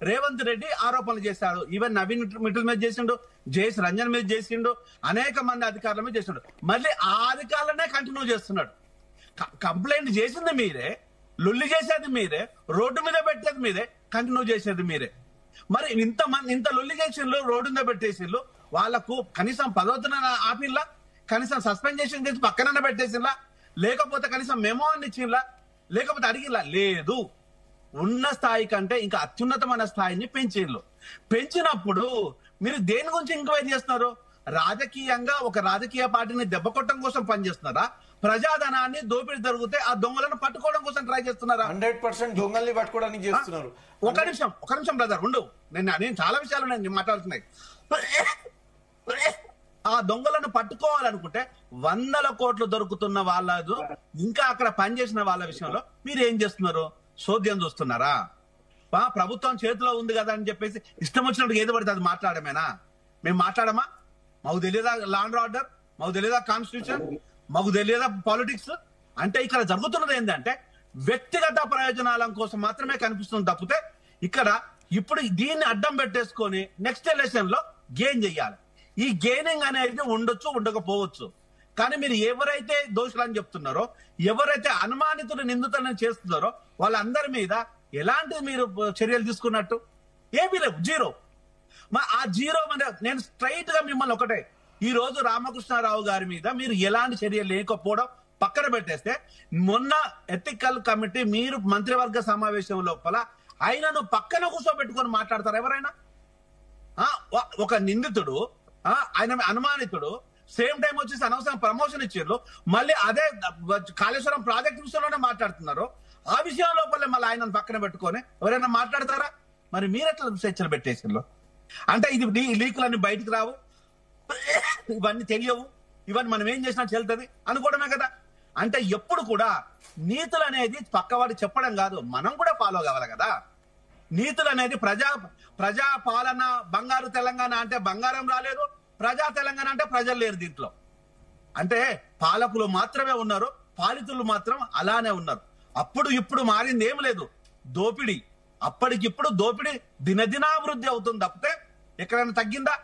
రేవంత్ రెడ్డి ఆరోపణలు చేశాడు. ఈవెన్ నవీన్ మిఠల్ మీద చేసిండు, జేఎస్ రంజన్ మీద చేసిండు, అనేక మంది అధికారుల మీద చేసిండు. మళ్ళీ ఆ అధికారులనే కంటిన్యూ చేస్తున్నాడు. కంప్లైంట్ చేసింది మీరే, లొల్లి చేసేది మీరే, రోడ్డు మీద పెట్టేది మీరే, కంటిన్యూ చేసేది మీరే. మరి ఇంత లొల్లి చేసిండ్రు, రోడ్డు మీద పెట్టేసిండ్రు, వాళ్లకు కనీసం పదవుతున్న ఆపిల్లా, కనీసం సస్పెండ్ చేసి పక్కన పెట్టేసిండ్లా, లేకపోతే కనీసం మెమో అని ఇచ్చిండ్లా, లేకపోతే అడిగిలా లేదు. ఉన్న స్థాయి కంటే ఇంకా అత్యున్నతమైన స్థాయిని పెంచినప్పుడు మీరు దేని గురించి ఎంక్వైరీ చేస్తున్నారు? రాజకీయంగా ఒక రాజకీయ పార్టీని దెబ్బ కొట్టడం కోసం పనిచేస్తున్నారా? ప్రజాధనాన్ని దోపిడీ జరిగితే ఆ దొంగలను పట్టుకోవడం కోసం ట్రై చేస్తున్నారా? 100% దొంగల్ని పట్టుకోవడానికి చేస్తున్నారు. ఒక నిమిషం బ్రదర్ ఉండు, నేను చాలా విషయాలు నేను మాట్లాడుతున్నాయి. ఆ దొంగలను పట్టుకోవాలనుకుంటే 100 కోట్లు దొరుకుతున్న వాళ్ళదు ఇంకా అక్కడ పనిచేసిన వాళ్ళ విషయంలో మీరు ఏం చేస్తున్నారు? సోద్యం చూస్తున్నారా? ప్రభుత్వం చేతిలో ఉంది కదా అని చెప్పేసి ఇష్టం వచ్చినట్టు ఏది పడితే అది మాట్లాడమేనా? మేము మాట్లాడమా? మాకు తెలియదా లా అండ్ ఆర్డర్? మాకు తెలియదా కాన్స్టిట్యూషన్? మాకు తెలియదా పాలిటిక్స్? అంటే ఇక్కడ జరుగుతున్నది ఏంటంటే వ్యక్తిగత ప్రయోజనాల కోసం మాత్రమే కనిపిస్తుంది తప్పితే ఇక్కడ ఇప్పుడు దీన్ని అడ్డం పెట్టేసుకొని నెక్స్ట్ ఎలక్షన్ లో గెయిన్ చెయ్యాలి. ఈ గెయినింగ్ అనేది ఉండొచ్చు, ఉండకపోవచ్చు. కానీ మీరు ఎవరైతే దోషులని చెప్తున్నారో, ఎవరైతే అనుమానితులు నిందితులను చేస్తున్నారో వాళ్ళందరి మీద ఎలాంటి మీరు చర్యలు తీసుకున్నట్టు? ఏమీ లేవు, జీరో. ఆ జీరో నేను స్ట్రైట్ గా మిమ్మల్ని ఒకటే, ఈ రోజు రామకృష్ణారావు గారి మీద మీరు ఎలాంటి చర్యలు లేకపోవడం పక్కన పెట్టేస్తే, మొన్న ఎథికల్ కమిటీ మీరు మంత్రివర్గ సమావేశం లోపల ఆయనను పక్కన కూర్చోబెట్టుకొని మాట్లాడతారు ఎవరైనా? ఒక నిందితుడు, ఆయన అనుమానితుడు, సేమ్ టైం వచ్చేసి అనవసరం ప్రమోషన్ ఇచ్చారు, మళ్ళీ అదే కాళేశ్వరం ప్రాజెక్ట్ విషయంలోనే మాట్లాడుతున్నారు. ఆ విషయం లోపల మళ్ళీ ఆయనను పక్కన పెట్టుకొని ఎవరైనా మాట్లాడతారా? మరి మీరెట్లా చర్చలు పెట్టేసారు? అంటే ఇది లీకులన్నీ బయటకు రావు, ఇవన్నీ తెలియవు, ఇవన్నీ మనం ఏం చేసినా చెల్తుంది అనుకోవడమే కదా. అంటే ఎప్పుడు కూడా నీతులు అనేది పక్కవాడు చెప్పడం కాదు, మనం కూడా ఫాలో కావాలి కదా. నీతులు అనేది ప్రజా పాలన, బంగారు తెలంగాణ అంటే బంగారం రాలేదు, ప్రజా తెలంగాణ అంటే ప్రజలు లేరు దీంట్లో. అంటే పాలకులు మాత్రమే ఉన్నారు, పాలితులు మాత్రం అలానే ఉన్నారు. అప్పుడు ఇప్పుడు మారింది ఏం లేదు, దోపిడీ. అప్పటికిప్పుడు దోపిడీ దినదినాభివృద్ధి అవుతుంది తప్పితే ఎక్కడైనా తగ్గిందా?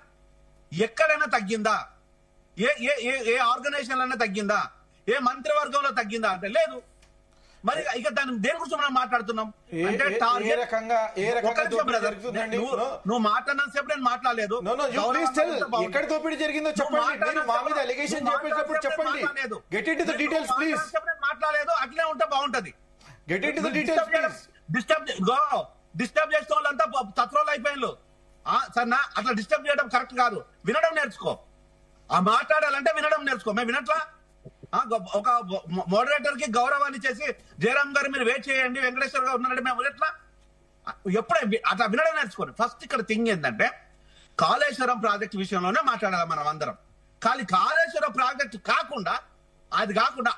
ఎక్కడైనా తగ్గిందా? ఏ ఆర్గనైజేషన్ అయినా తగ్గిందా? ఏ మంత్రివర్గంలో తగ్గిందా అంటే లేదు. మరి ఇక దాని దేని గురించి మనం మాట్లాడుతున్నాం అంటే నువ్వు మాట్లాడినంతసేపు నేను మాట్లాడలేదు. ఎక్కడ దోపిడీ జరిగిందో చెప్పండి, మా మీద అలిగేషన్ చెప్పేటప్పుడు చెప్పండి. Get in to the details please. మాట్లాడలేదు, అట్లే ఉంటే బాగుంటది. Get in to the details please. Disturb చేసిన వాళ్ళంతా తత్రోలు అయిపోయిన సన్నా, అట్లా డిస్టర్బ్ చేయడం కరెక్ట్ కాదు. వినడం నేర్చుకో. ఆ మాట్లాడాలంటే వినడం నేర్చుకో. మేము వినట్లా? ఒక మోడరేటర్ కి గౌరవాన్ని చేసి జయరామ్ గారు మీరు వెయిట్ చేయండి, వెంకటేశ్వర గారు ఉన్నారంటే మేము ఎట్లా? ఎప్పుడే అట్లా వినడం నేర్చుకోండి. ఫస్ట్ ఇక్కడ థింగ్ ఏంటంటే కాళేశ్వరం ప్రాజెక్ట్ విషయంలోనే మాట్లాడాలి మనం అందరం. కానీ కాళేశ్వరం ప్రాజెక్ట్ కాకుండా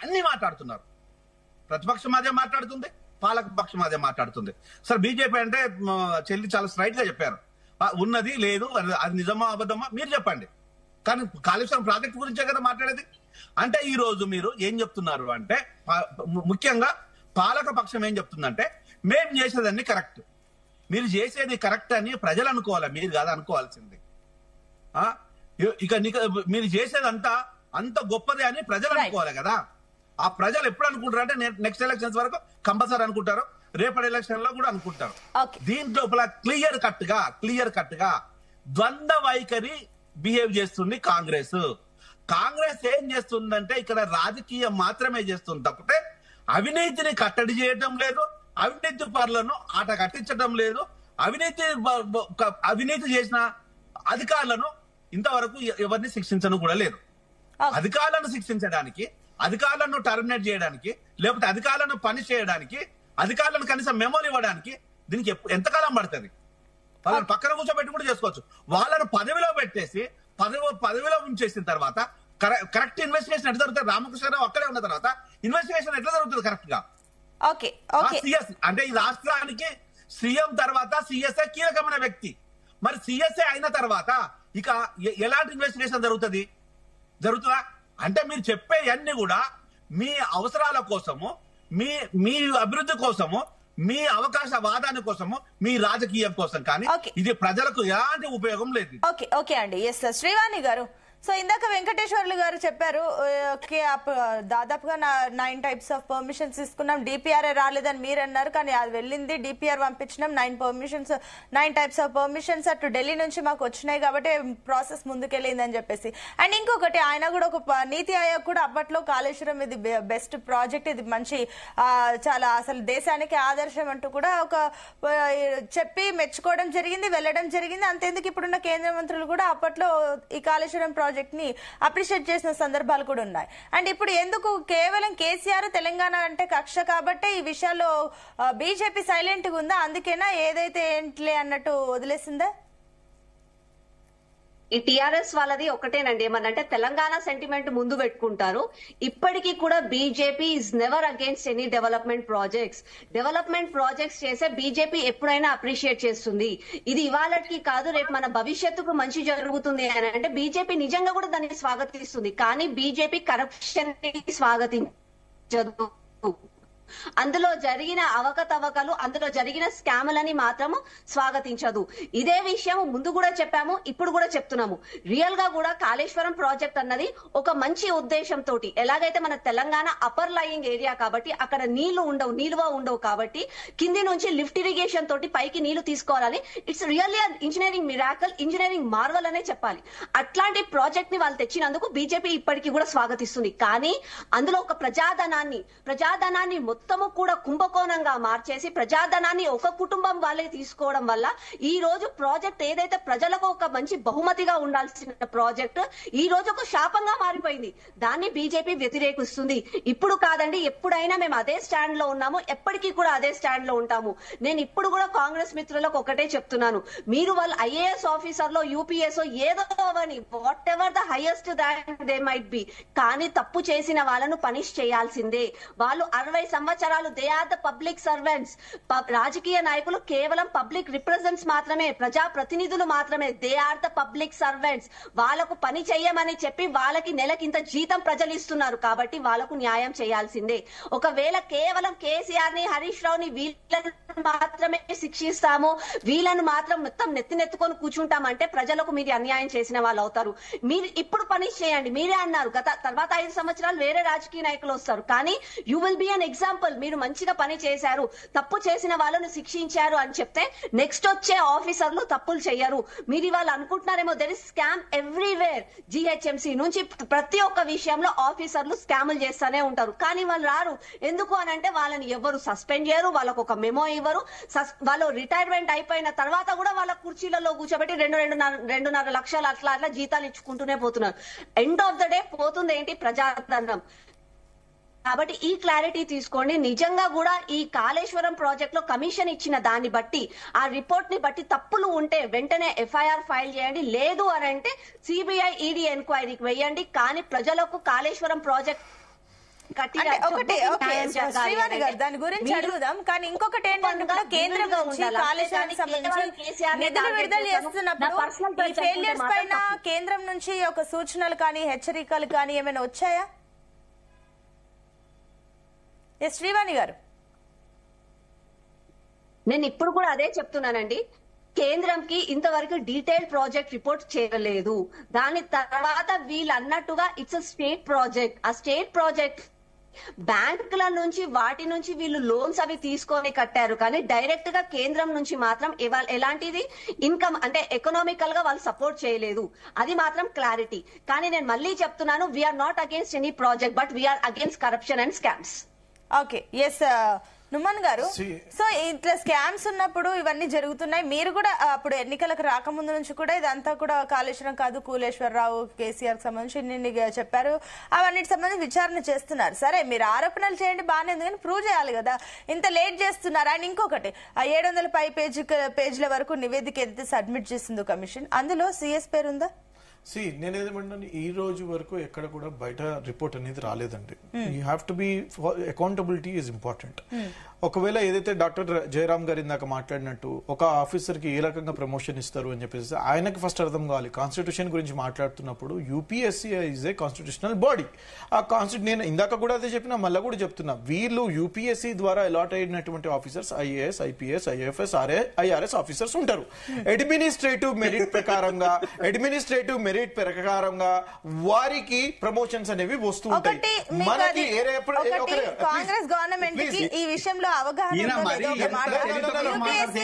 అన్ని మాట్లాడుతున్నారు. ప్రతిపక్షం అదే మాట్లాడుతుంది, పాలక పక్షం అదే మాట్లాడుతుంది. సార్ బీజేపీ అంటే చెల్లి చాలా స్ట్రైట్ గా చెప్పారు, ఉన్నది లేదు, అది నిజమా అబద్ధమా మీరు చెప్పండి. కానీ కాళేశ్వరం ప్రాజెక్ట్ గురించే కదా మాట్లాడేది. అంటే ఈ రోజు మీరు ఏం చెప్తున్నారు అంటే, ముఖ్యంగా పాలక పక్షం ఏం చెప్తుందంటే మేం చేసేదాన్ని కరెక్ట్, మీరు చేసేది కరెక్ట్ అని ప్రజలు అనుకోవాలి, మీరు కాదు అనుకోవాల్సింది. ఇక మీరు చేసేదంతా అంత గొప్పదే అని ప్రజలు అనుకోవాలి కదా. ఆ ప్రజలు ఎప్పుడు అనుకుంటారు అంటే నెక్స్ట్ ఎలక్షన్స్ వరకు కంపల్సరీ అనుకుంటారు, రేపటి ఎలక్షన్ లో కూడా అనుకుంటారు. దీంట్లో క్లియర్ కట్ గా ద్వంద్వ వైఖరి బిహేవ్ చేస్తుంది కాంగ్రెస్. కాంగ్రెస్ ఏం చేస్తుందంటే ఇక్కడ రాజకీయం మాత్రమే చేస్తుంది తప్పితే అవినీతిని కట్టడి చేయడం లేదు, అవినీతి పరులను ఆట కట్టించడం లేదు, అవినీతి చేసిన అధికారులను ఇంతవరకు ఎవరిని శిక్షించడం కూడా లేదు. అధికారులను శిక్షించడానికి, అధికారులను టర్మినేట్ చేయడానికి, లేకపోతే అధికారులను పని చేయడానికి, అధికారులను కనీసం మెమోలు ఇవ్వడానికి దీనికి ఎంతకాలం పడుతుంది? వాళ్ళని పక్కన కూర్చోబెట్టి కూడా చేసుకోవచ్చు. వాళ్ళను పదవిలో పెట్టేసి పదవిలో ఉంచేసిన తర్వాత కరెక్ట్ ఇన్వెస్టిగేషన్ ఎట్లా జరుగుతుంది? రామకృష్ణరావు అక్కడే ఉన్న తర్వాత ఇన్వెస్టిగేషన్ ఎట్లా జరుగుతుంది కరెక్ట్ గా? అంటే ఈ రాష్ట్రానికి సీఎం తర్వాత సిఎస్ఐ కీలకమైన వ్యక్తి. మరి సిఎస్ఐ అయిన తర్వాత ఇక ఎలాంటి ఇన్వెస్టిగేషన్ జరుగుతుందా? అంటే మీరు చెప్పేవన్నీ కూడా మీ అవసరాల కోసము, మీ అభివృద్ధి కోసము, మీ అవకాశ వాదాని కోసము, మీ రాజకీయం కోసం, కానీ ఇది ప్రజలకు ఎలాంటి ఉపయోగం లేదు. ఓకే అండి. ఎస్ శ్రీవాణి గారు, సో ఇందాక వెంకటేశ్వర్లు గారు చెప్పారు దాదాపుగా 9 types ఆఫ్ పర్మిషన్స్ తీసుకున్నాం, డిపిఆర్ రాలేదని మీరు అన్నారు, కానీ అది వెళ్ళింది, డిపిఆర్ పంపించినాం, 9 types ఆఫ్ పర్మిషన్స్ అటు ఢిల్లీ నుంచి మాకు వచ్చినాయి కాబట్టి ప్రాసెస్ ముందుకెళ్ళిందని చెప్పేసి. అండ్ ఇంకొకటి ఆయన కూడా ఒక నీతి ఆయోగ్ కూడా అప్పట్లో కాళేశ్వరం ఇది బెస్ట్ ప్రాజెక్ట్, ఇది మంచి చాలా అసలు దేశానికి ఆదర్శం అంటూ కూడా ఒక చెప్పి మెచ్చుకోవడం జరిగింది, వెళ్ళడం జరిగింది. అంతేందుకు ఇప్పుడున్న కేంద్ర మంత్రులు కూడా అప్పట్లో ఈ కాళేశ్వరం ప్రాజెక్ట్ ని అప్రిషియేట్ చేసిన సందర్భాలు కూడా ఉన్నాయి. అండ్ ఇప్పుడు ఎందుకు కేవలం కేసీఆర్ తెలంగాణ అంటే కక్ష కాబట్టి ఈ విషయాల్లో బీజేపీ సైలెంట్ గా ఉందా, అందుకేనా ఏదైతే ఏంట్లే అన్నట్టు వదిలేసిందా? ఈ టిఆర్ఎస్ వాళ్ళది ఒకటేనండి, ఏమన్నంటే తెలంగాణ సెంటిమెంట్ ముందు పెట్టుకుంటారు. ఇప్పటికీ కూడా BJP is never against any development projects చేసే బీజేపీ ఎప్పుడైనా అప్రిషియేట్ చేస్తుంది. ఇది ఇవాళకి కాదు, రేపు మన భవిష్యత్తుకు మంచి జరుగుతుంది అని అంటే బీజేపీ నిజంగా కూడా దాన్ని స్వాగతిస్తుంది. కానీ బీజేపీ కరప్షన్ ని స్వాగతించదు. అందులో జరిగిన అవకతవకలు, అందులో జరిగిన స్కాములని మాత్రము స్వాగతించదు. ఇదే విషయం ముందు కూడా చెప్పాము, ఇప్పుడు కూడా చెప్తున్నాము. రియల్ గా కూడా కాళేశ్వరం ప్రాజెక్ట్ అన్నది ఒక మంచి ఉద్దేశంతో, ఎలాగైతే మన తెలంగాణ అప్పర్ లయింగ్ ఏరియా కాబట్టి అక్కడ నిల్వ ఉండవు కాబట్టి కింది నుంచి లిఫ్ట్ ఇరిగేషన్ తోటి పైకి నీళ్లు తీసుకోవాలని, it's really engineering miracle, engineering marvel అనే చెప్పాలి. అట్లాంటి ప్రాజెక్ట్ ని వాళ్ళు తెచ్చినందుకు బీజేపీ ఇప్పటికీ కూడా స్వాగతిస్తుంది. కానీ అందులో ఒక ప్రజాధనాన్ని మొత్తము కూడా కుంభకోణంగా మార్చేసి ప్రజాధనాన్ని ఒక కుటుంబం వాళ్ళే తీసుకోవడం వల్ల ఈ రోజు ప్రాజెక్ట్ ఏదైతే ప్రజలకు ఒక మంచి బహుమతిగా ఉండాల్సిన ప్రాజెక్ట్ ఈ రోజు ఒక శాపంగా మారిపోయింది. దాన్ని బీజేపీ వ్యతిరేకిస్తుంది. ఇప్పుడు కాదండి, ఎప్పుడైనా మేము అదే స్టాండ్ లో ఉన్నాము, ఎప్పటికీ కూడా అదే స్టాండ్ లో ఉంటాము. నేను ఇప్పుడు కూడా కాంగ్రెస్ మిత్రులకు ఒకటే చెప్తున్నాను, మీరు వాళ్ళు ఐఏఎస్ ఆఫీసర్ లో యూపీఎస్ ఏదో అవని, whatever the highest that they might be, కానీ తప్పు చేసిన వాళ్ళను పనిష్ చేయాల్సిందే. వాళ్ళు 60 సంవత్సరాలు they are the public servants. రాజకీయ నాయకులు కేవలం పబ్లిక్ రిప్రజెంట్స్ మాత్రమే, ప్రజా ప్రతినిధులు మాత్రమే. They are the public servants. వాళ్ళకు పని చెయ్యమని చెప్పి వాళ్ళకి నెలకింత జీతం ప్రజలు ఇస్తున్నారు కాబట్టి వాళ్ళకు న్యాయం చేయాల్సిందే. ఒకవేళ కేవలం కేసీఆర్ ని, హరీష్ రావుని వీళ్ళని మాత్రమే శిక్షిస్తాము, వీళ్ళను మాత్రం మొత్తం నెత్తినెత్తుకొని కూర్చుంటామంటే ప్రజలకు మీరు అన్యాయం చేసిన వాళ్ళు అవుతారు. మీరు ఇప్పుడు పని చేయండి, మీరే అన్నారు తర్వాత 5 సంవత్సరాలు వేరే రాజకీయ నాయకులు వస్తారు, కానీ you will be an example. మీరు మంచిగా పని చేశారు, తప్పు చేసిన వాళ్ళను శిక్షించారు అని చెప్తే నెక్స్ట్ వచ్చే ఆఫీసర్లు తప్పులు చెయ్యరు. మీరు ఇవాళ అనుకుంటున్నారేమో there is scam everywhere. GHMC నుంచి ప్రతి ఒక్క విషయంలో ఆఫీసర్లు స్కాములు చేస్తానే ఉంటారు, కానీ వాళ్ళు రారు. ఎందుకు అని అంటే వాళ్ళని ఎవరు సస్పెండ్ చేయరు, వాళ్ళకు ఒక మెమో ఇవ్వరు. వాళ్ళు రిటైర్మెంట్ అయిపోయిన తర్వాత కూడా వాళ్ళ కుర్చీలలో కూర్చోబెట్టి 2.5 లక్షలు అట్లా జీతాలు ఇచ్చుకుంటూనే పోతున్నారు. ఎండ్ ఆఫ్ ద డే పోతుంది ఏంటి? ప్రజాధనం. కాబట్టి ఈ క్లారిటీ తీసుకోండి. నిజంగా కూడా ఈ కాళేశ్వరం ప్రాజెక్ట్ లో కమిషన్ ఇచ్చిన దాన్ని బట్టి, ఆ రిపోర్ట్ ని బట్టి తప్పులు ఉంటే వెంటనే ఎఫ్ఐఆర్ ఫైల్ చేయండి. లేదు అని అంటే సిబిఐ ఈడీ ఎంక్వైరీకి వేయండి. కానీ ప్రజలకు కాళేశ్వరం ప్రాజెక్ట్ శ్రీవాణి గారు దాని గురించి అడుగుదాం. కానీ ఇంకొకటి ఏంటంటే కేంద్రం నుంచి కాళేశ్వరానికి సంబంధించి నిధులు విడుదల చేస్తున్నప్పుడు ఈ ఫెయిలియర్స్ పైన కేంద్రం నుంచి ఒక సూచనలు కానీ హెచ్చరికలు కానీ ఏమైనా వచ్చాయా? శ్రీవాణి గారు, నేను ఇప్పుడు కూడా అదే చెప్తున్నానండి. కేంద్రంకి ఇంతవరకు డీటెయిల్ ప్రాజెక్ట్ రిపోర్ట్ చేయలేదు. దాని తర్వాత వీళ్ళు అన్నట్టుగా ఇట్స్ అ స్టేట్ ప్రాజెక్ట్. ఆ స్టేట్ ప్రాజెక్ట్ బ్యాంకుల నుంచి వాటి నుంచి వీళ్ళు లోన్స్ అవి తీసుకొని కట్టారు, కానీ డైరెక్ట్ గా కేంద్రం నుంచి మాత్రం ఎలాంటిది ఇన్కమ్ అంటే ఎకనామికల్ గా వాళ్ళు సపోర్ట్ చేయలేదు. అది మాత్రం క్లారిటీ. కానీ నేను మళ్ళీ చెప్తున్నాను, we're not against any project, but we're against corruption and scams. Okay, yes Numan గారు. సో ఇట్లా స్కామ్స్ ఉన్నప్పుడు ఇవన్నీ జరుగుతున్నాయి. మీరు కూడా అప్పుడు ఎన్నికలకు రాకముందు నుంచి కూడా ఇదంతా కూడా కాళేశ్వరం కాదు, కూలేశ్వరరావు, కేసీఆర్ కి సంబంధించి చెప్పారు. అవన్నిటి సంబంధించి విచారణ చేస్తున్నారు. సరే, మీరు ఆరోపణలు చేయండి, బాగానే ఉంది, కానీ ప్రూవ్ చేయాలి కదా. ఇంత లేట్ చేస్తున్నారు. అండ్ ఇంకొకటి, 700 పేజీల వరకు నివేదిక ఏదైతే సబ్మిట్ చేసిందో కమిషన్, అందులో సిఎస్ పేరు ఉందా? నేనేదేమంటాను, ఈ రోజు వరకు ఎక్కడ కూడా బయట రిపోర్ట్ అనేది రాలేదండి. You have to be accountability is important. ఒకవేళ ఏదైతే డాక్టర్ జయరామ్ గారు ఇందాక మాట్లాడినట్టు ఒక ఆఫీసర్ కి ఏ రకంగా ప్రమోషన్ ఇస్తారు అని చెప్పేసి ఆయనకి ఫస్ట్ అర్థం కావాలి. కాన్స్టిట్యూషన్ గురించి మాట్లాడుతున్నప్పుడు UPSC is a constitutional body. ఆ నేను ఇందాక కూడా అదే చెప్పినా, మళ్ళీ కూడా చెప్తున్నా, వీళ్ళు యూపీఎస్సీ ద్వారా అలాట్ అయినటువంటి officers IAS, IPS, IFS, IRS officers ఉంటారు. అడ్మినిస్ట్రేటివ్ మెరిట్ ప్రకారంగా వారికి ప్రమోషన్స్ అనేవి వస్తూ ఉంటాయి. మనకి కాంగ్రెస్ గవర్నమెంట్ కి ఈ విషయంలో అవగాహన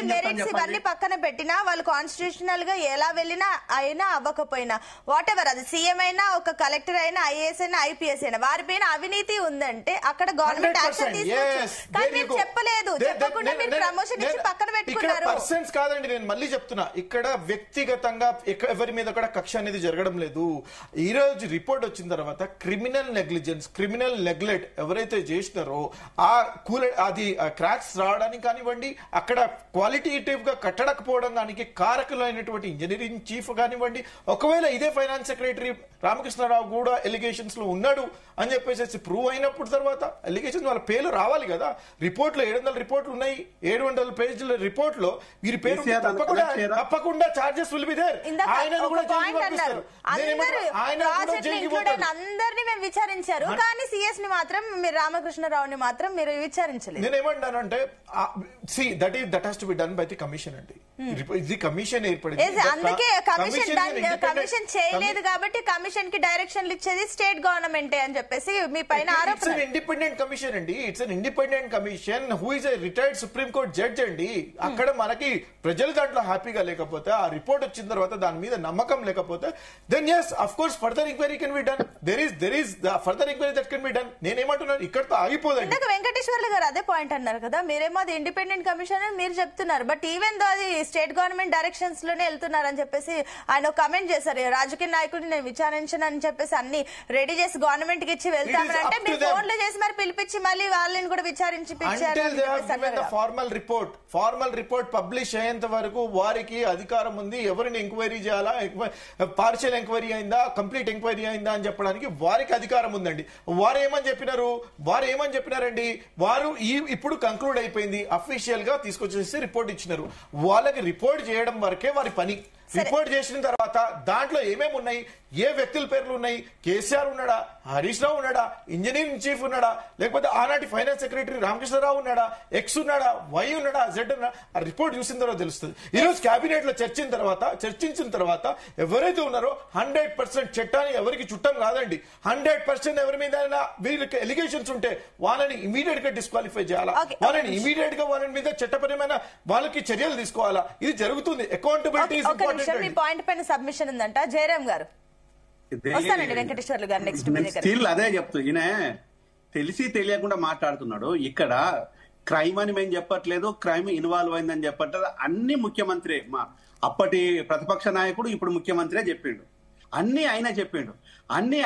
మెరిట్స్ ఇవన్నీ పక్కన పెట్టినా వాళ్ళు కాన్స్టిట్యూషనల్ గా ఎలా వెళ్ళినా అయినా అవ్వకపోయినా వాట్ ఎవర్, అది సీఎం అయినా ఒక కలెక్టర్ అయినా ఐఏఎస్ అయినా ఐపీఎస్ అయినా వారి పైన అవినీతి ఉందంటే అక్కడ గవర్నమెంట్ యాక్షన్ తీసుకోవచ్చు. కానీ మీరు చెప్పలేదు, చెప్పకుండా మీరు ప్రమోషన్ ఇచ్చి పక్కన పెట్టుకున్నారు. పర్సన్స్ కాదండి, నేను మళ్ళీ చెప్తున్నా, ఇక్కడ వ్యక్తిగతంగా ఎవరి మీద కూడా కక్ష అనేది జరగడం లేదు. ఈ రోజు రిపోర్ట్ వచ్చిన తర్వాత క్రిమినల్ నెగ్లిజెన్స్, క్రిమినల్ నెగ్లెక్ట్ ఎవరైతే చేసినారో అది క్రాక్స్ రావడానికి కానివ్వండి, అక్కడ క్వాలిటేటివ్ గా కట్టడకపోవడం దానికి కారకులైనటువంటి ఇంజనీరింగ్ చీఫ్ కానివ్వండి, ఒకవేళ ఇదే ఫైనాన్స్ సెక్రటరీ రామకృష్ణారావు కూడా ఎలిగేషన్స్ లో ఉన్నాడు అని చెప్పేసి ప్రూవ్ అయినప్పుడు తర్వాత ఎలిగేషన్ వాళ్ళ పేర్లు రావాలి కదా. రిపోర్ట్ లో 700 రిపోర్ట్లు ఉన్నాయి, 700 పేజీల రిపోర్ట్ లో వీరి పేరు తప్పకుండా చార్జెస్ విల్ బి దేర్. అందరినీ మేము విచారించారు, కానీ సిఎస్ ని మాత్రం మీరు రామకృష్ణరావుని మాత్రం మీరు విచారించలేదు. నేనేమంటానంటే that has to be done by the commission అండి. ఇది కమిషన్ ఏర్పడింది, అందుకే కమిషన్ చేయలేదు కాబట్టి కమిషన్ కి డైరెక్షన్లు ఇచ్చేది స్టేట్ గవర్నమెంట్ అని చెప్పేసి మీ పైన ఆరోపణ. ఇండిపెండెంట్ కమిషన్ అండి, it's an independent commission who is a retired supreme court judge అండి. అక్కడ మనకి ప్రజలు దాంట్లో హ్యాపీగా లేకపోతే, ఆ రిపోర్ట్ వచ్చిన తర్వాత దాని మీద నమ్మకం లేకపోతే, then yes of course further inquiry can be done. there is the further inquiry that can be done. నేనేమంటున్నాను, ఇక్కడతో ఆగిపోదండి. వెంకటేశ్వర్లు గారు అదే పాయింట్ అన్నారు కదా, మీరేమో అది ఇండిపెండెంట్ కమిషన్ అని మీరు చెప్తున్నారు, బట్ ఈవెన్ దో అది స్టేట్ గవర్నమెంట్ డైరెక్షన్స్ లోనే వెళ్తున్నారని చెప్పేసి ఆయన కామెంట్ చేశారు. రాజకీయ నాయకుడిని నేను విచారించను అని చెప్పేసి అన్ని రెడీ చేసి గవర్నమెంట్ కి ఇచ్చి వెళ్తామంటే మీరు ఫోన్లు చేసి మరి పిలిపించి మళ్ళీ వాళ్ళని కూడా విచారించి ఫార్మల్ రిపోర్ట్ పబ్లిష్ అయ్యేంత వరకు వారికి అధికారం ఉంది. ఎవరిని ఎంక్వైరీ చేయాలా, పార్షియల్ ఎంక్వైరీ అయిందా, కంప్లీట్ ఎంక్వైరీ అయిందా అని చెప్పడానికి వారికి అధికారం ఉందండి. వారు ఏమని చెప్పినారండి, వారు ఇప్పుడు కంక్లూడ్ అయిపోయింది, అఫీషియల్ గా తీసుకొచ్చేసి రిపోర్ట్ ఇచ్చినారు. వాళ్ళకి రిపోర్ట్ చేయడం వరకే వారి పని. రిపోర్ట్ చేసిన తర్వాత దాంట్లో ఏమేమి ఉన్నాయి, ఏ వ్యక్తుల పేర్లు ఉన్నాయి, కేసీఆర్ ఉన్నాడా, హరీష్ రావు ఉన్నాడా, ఇంజనీరింగ్ చీఫ్ ఉన్నాడా, లేకపోతే ఆనాటి ఫైనాన్స్ సెక్రటరీ రామకృష్ణరావు ఉన్నాడా, ఎక్స్ ఉన్నాడా, వై ఉన్నాడా, జెడ్ ఉన్నాడా, ఆ రిపోర్ట్ చూసిన తర్వాత తెలుస్తుంది. ఈ రోజు కేబినెట్ లో చర్చించిన తర్వాత ఎవరైతే ఉన్నారో 100% చట్టాన్ని ఎవరికి చుట్టం కాదండి. 100% ఎవరి మీద వీళ్ళకి ఎలిగేషన్స్ ఉంటే వాళ్ళని ఇమీడియట్ గా డిస్క్వాలిఫై చేయాలా, వాళ్ళని ఇమీడియట్ గా వాళ్ళ మీద చట్టపరమైన వాళ్ళకి చర్యలు తీసుకోవాలా. ఇది జరుగుతుంది. అకౌంటబిలిటీ పాయింట్ పైన సబ్మిషన్ ఉందంట జయరామ్ గారు. వెంకటేశ్వర్లు గారు నెక్స్ట్ స్టిల్ అదే చెప్తూ ఈయన తెలిసి తెలియకుండా మాట్లాడుతున్నాడు. ఇక్కడ క్రైమ్ అని మేము చెప్పట్లేదు, క్రైమ్ ఇన్వాల్వ్ అయిందని చెప్పట్లేదు. అన్ని ముఖ్యమంత్రి, అప్పటి ప్రతిపక్ష నాయకుడు ఇప్పుడు ముఖ్యమంత్రి చెప్పిండు, అన్ని